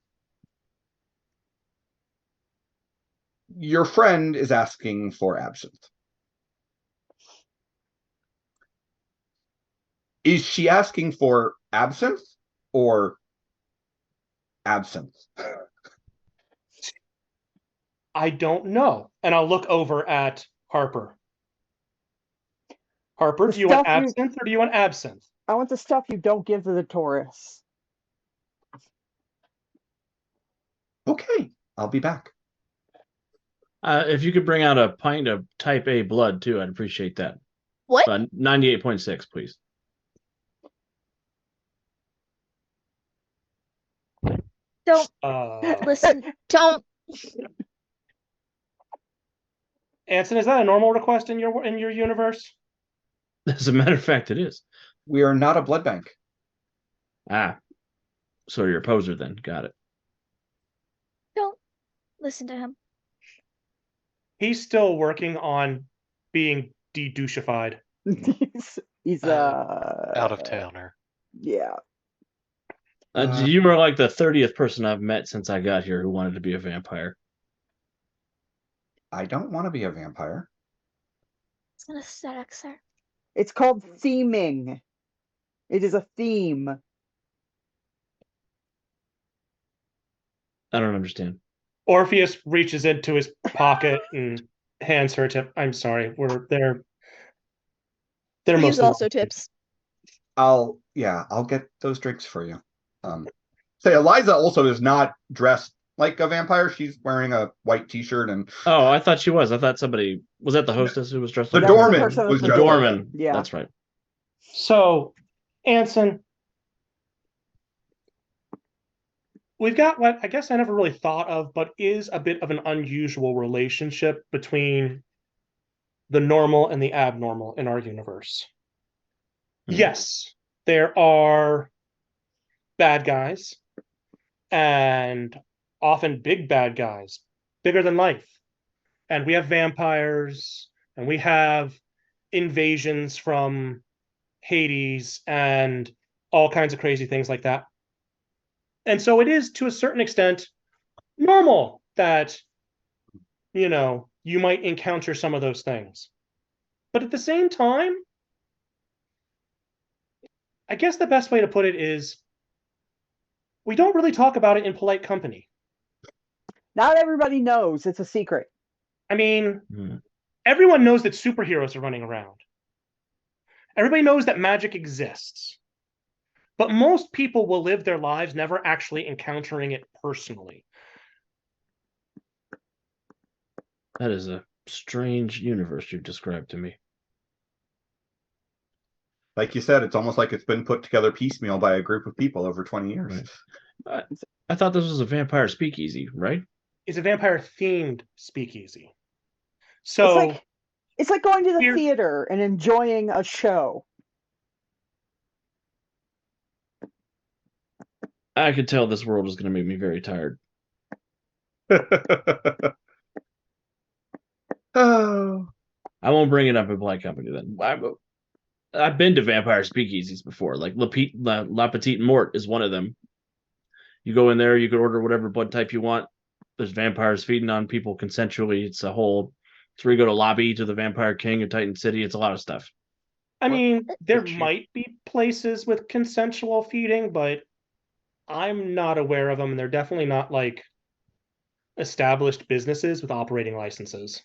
[SPEAKER 1] Your friend is asking for absinthe. Is she asking for absinthe or absinthe?
[SPEAKER 8] I don't know. And I'll look over at Harper. Harper,
[SPEAKER 6] The
[SPEAKER 8] do you want
[SPEAKER 6] stuff you-
[SPEAKER 8] absinthe or do you want absinthe?
[SPEAKER 6] I want the stuff you don't give to the tourists.
[SPEAKER 1] Okay, I'll be back.
[SPEAKER 4] If you could bring out a pint of type A blood too, I'd appreciate that.
[SPEAKER 2] what?
[SPEAKER 4] 98.6, please.
[SPEAKER 2] Don't listen. Don't.
[SPEAKER 8] Anson, is that a normal request in your universe?
[SPEAKER 4] As a matter of fact, it is.
[SPEAKER 1] We are not a blood bank.
[SPEAKER 4] So you're a poser then. Got it.
[SPEAKER 2] Don't listen to him.
[SPEAKER 8] He's still working on being de-douchified.
[SPEAKER 6] He's
[SPEAKER 3] Out of towner.
[SPEAKER 6] Yeah.
[SPEAKER 4] You are like the 30th person I've met since I got here who wanted to be a vampire.
[SPEAKER 1] I don't want to be a vampire.
[SPEAKER 2] It's gonna suck, sir.
[SPEAKER 6] It's called theming. It is a theme.
[SPEAKER 4] I don't understand.
[SPEAKER 8] Orpheus reaches into his pocket and hands her a tip. I'm sorry, they're
[SPEAKER 2] These
[SPEAKER 8] mostly
[SPEAKER 2] also tips.
[SPEAKER 1] I'll get those drinks for you. Say Eliza also is not dressed like a vampire. She's wearing a white t-shirt and
[SPEAKER 4] Oh, I thought she was. I thought somebody was that the hostess who was dressed
[SPEAKER 1] The
[SPEAKER 4] like
[SPEAKER 6] That's the
[SPEAKER 1] doorman
[SPEAKER 6] person
[SPEAKER 1] was
[SPEAKER 6] at
[SPEAKER 4] the
[SPEAKER 1] dressed like
[SPEAKER 4] doorman.
[SPEAKER 6] Yeah.
[SPEAKER 4] That's right.
[SPEAKER 8] So, Anson, we've got what I guess I never really thought of, but is a bit of an unusual relationship between the normal and the abnormal in our universe. Yes, there are bad guys, and often big bad guys, bigger than life. And we have vampires, and we have invasions from Hades, and all kinds of crazy things like that. And so it is, to a certain extent, normal that, you might encounter some of those things. But at the same time, I guess the best way to put it is we don't really talk about it in polite company.
[SPEAKER 6] Not everybody knows. It's a secret.
[SPEAKER 8] I mean, everyone knows that superheroes are running around. Everybody knows that magic exists. But most people will live their lives never actually encountering it personally.
[SPEAKER 4] That is a strange universe you've described to me.
[SPEAKER 1] Like you said, it's almost like it's been put together piecemeal by a group of people over 20 years.
[SPEAKER 4] Right. I thought this was a vampire speakeasy, right?
[SPEAKER 8] It's a vampire-themed speakeasy. So
[SPEAKER 6] it's like going to the
[SPEAKER 8] Here-
[SPEAKER 6] theater and enjoying a show.
[SPEAKER 4] I could tell this world is going to make me very tired.
[SPEAKER 1] Oh.
[SPEAKER 4] I won't bring it up in Black Company then. I've been to vampire speakeasies before. Like La Petite Mort is one of them. You go in there, you can order whatever blood type you want. There's vampires feeding on people consensually. It's where you go to lobby to the Vampire King of Titan City. It's a lot of stuff.
[SPEAKER 8] I mean, there
[SPEAKER 3] you-
[SPEAKER 8] might be places with consensual feeding, but I'm not aware of them. And they're definitely not like established businesses with operating licenses.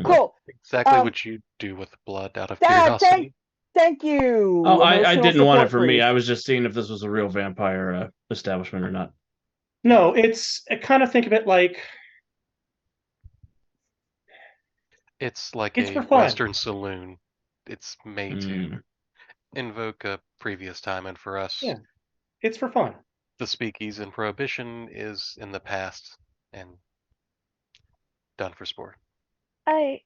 [SPEAKER 6] Cool.
[SPEAKER 3] Exactly
[SPEAKER 6] Um,
[SPEAKER 3] what you do with blood out of
[SPEAKER 6] Dad,
[SPEAKER 3] curiosity.
[SPEAKER 6] Thank you.
[SPEAKER 4] Oh, I
[SPEAKER 6] Emotional
[SPEAKER 4] didn't want it
[SPEAKER 6] support
[SPEAKER 4] for me.
[SPEAKER 6] brief.
[SPEAKER 4] I was just seeing if this was a real vampire establishment or not.
[SPEAKER 8] No, I kind of think of it like
[SPEAKER 3] It's like
[SPEAKER 8] It's
[SPEAKER 3] a
[SPEAKER 8] for fun.
[SPEAKER 3] Western saloon. It's made to
[SPEAKER 4] Mm.
[SPEAKER 3] invoke a previous time, and for us,
[SPEAKER 8] Yeah. It's for fun.
[SPEAKER 3] the speakeasy and prohibition is in the past and done for sport.
[SPEAKER 6] It's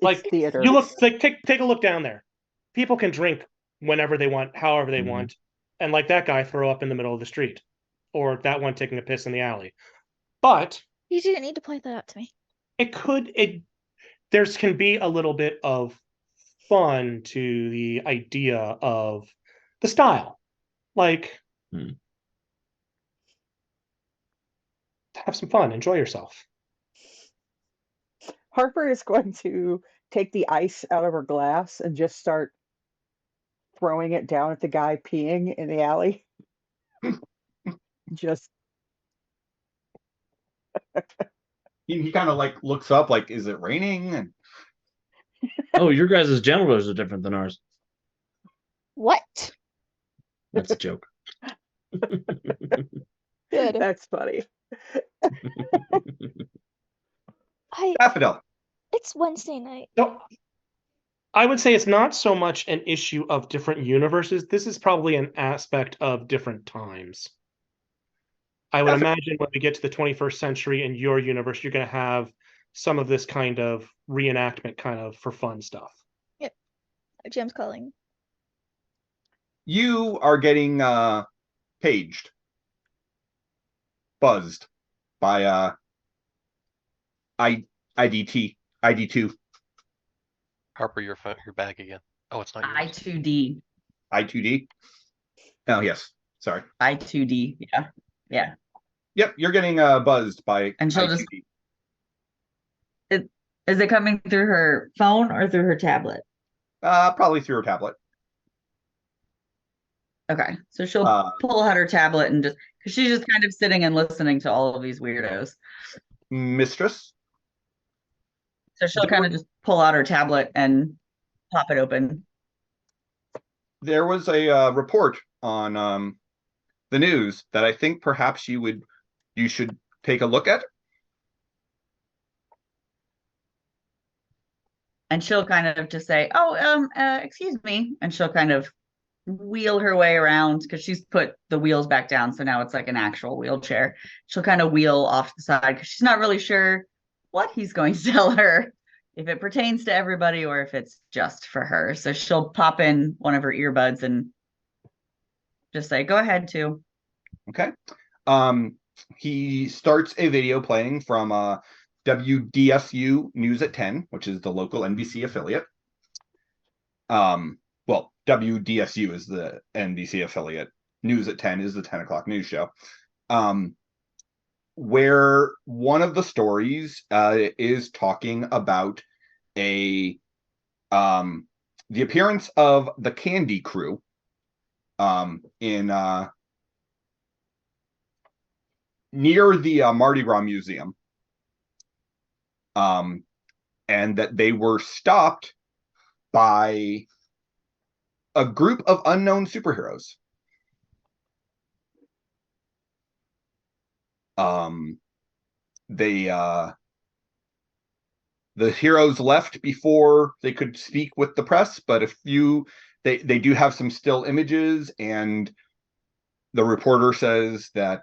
[SPEAKER 8] Like,
[SPEAKER 6] theater.
[SPEAKER 8] You look like take a look down there. People can drink whenever they want, however they
[SPEAKER 4] Mhm.
[SPEAKER 8] want, and like that guy throw up in the middle of the street, or that one taking a piss in the alley. But
[SPEAKER 2] You didn't need to point that out to me.
[SPEAKER 8] there can be a little bit of fun to the idea of the style. Like, have some fun, enjoy yourself.
[SPEAKER 6] Harper is going to take the ice out of her glass and just start throwing it down at the guy peeing in the alley. Just
[SPEAKER 1] He kind of like looks up, like, is it raining? And
[SPEAKER 4] Oh, your guys' genitals are different than ours.
[SPEAKER 2] What?
[SPEAKER 4] That's a joke.
[SPEAKER 2] Good.
[SPEAKER 6] that's funny.
[SPEAKER 1] Daffodil.
[SPEAKER 2] It's Wednesday night.
[SPEAKER 8] No, I would say it's not so much an issue of different universes. This is probably an aspect of different times. I would imagine when we get to the 21st century in your universe, you're going to have some of this kind of reenactment kind of for fun stuff.
[SPEAKER 2] Jim's calling.
[SPEAKER 1] You are getting paged, buzzed by ID2.
[SPEAKER 3] Harper, you're back again. Oh, it's not yours.
[SPEAKER 7] I2D.
[SPEAKER 1] I2D. Oh yes, sorry.
[SPEAKER 7] I2D. Yeah.
[SPEAKER 1] Yep, you're getting buzzed by
[SPEAKER 7] And she'll
[SPEAKER 1] I2D.
[SPEAKER 7] Is it coming through her phone or through her tablet?
[SPEAKER 1] Probably through her tablet.
[SPEAKER 7] Okay, so she'll
[SPEAKER 1] Uh,
[SPEAKER 7] pull out her tablet and just because she's just kind of sitting and listening to all of these weirdos.
[SPEAKER 1] Mistress,
[SPEAKER 7] So she'll kind of just pull out her tablet and pop it open.
[SPEAKER 1] there was a report on the news that I think perhaps you should take a look at.
[SPEAKER 7] And she'll kind of just say, "Oh, excuse me," and she'll kind of wheel her way around because she's put the wheels back down, so now it's like an actual wheelchair. She'll kind of wheel off the side because she's not really sure what he's going to tell her, if it pertains to everybody or if it's just for her. So she'll pop in one of her earbuds and just say, "Go ahead, too."
[SPEAKER 1] Okay. He starts a video playing from WDSU News at 10, which is the local NBC affiliate. Well, WDSU is the NBC affiliate. News at 10 is the 10 o'clock news show. Where one of the stories is talking about the appearance of the Candy Crew in near the Mardi Gras Museum, and that they were stopped by a group of unknown superheroes. The heroes left before they could speak with the press, but they do have some still images, and the reporter says that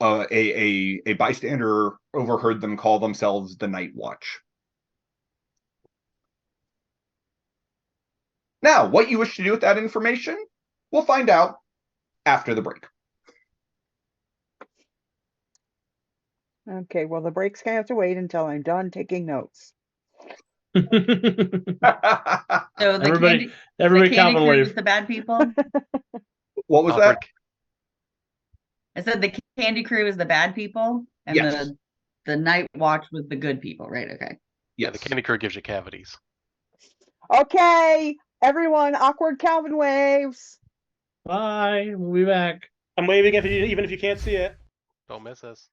[SPEAKER 1] a bystander overheard them call themselves the Night Watch. Now, what you wish to do with that information, we'll find out after the break.
[SPEAKER 6] Okay, well, the break's gonna have to wait until I'm done taking notes.
[SPEAKER 7] So the
[SPEAKER 4] Everybody
[SPEAKER 7] Candy
[SPEAKER 4] Calvin
[SPEAKER 7] Crew
[SPEAKER 4] wave.
[SPEAKER 7] is the bad people.
[SPEAKER 1] What was that?
[SPEAKER 7] I said the Candy Crew is the bad people, and
[SPEAKER 1] Yes.
[SPEAKER 7] the Night Watch was the good people, right? Okay.
[SPEAKER 3] Yeah,
[SPEAKER 1] Yes.
[SPEAKER 3] the Candy Crew gives you cavities.
[SPEAKER 6] Okay, everyone, awkward Calvin waves.
[SPEAKER 4] Bye. We'll be back.
[SPEAKER 8] I'm waving even if you can't see it.
[SPEAKER 3] Don't miss us.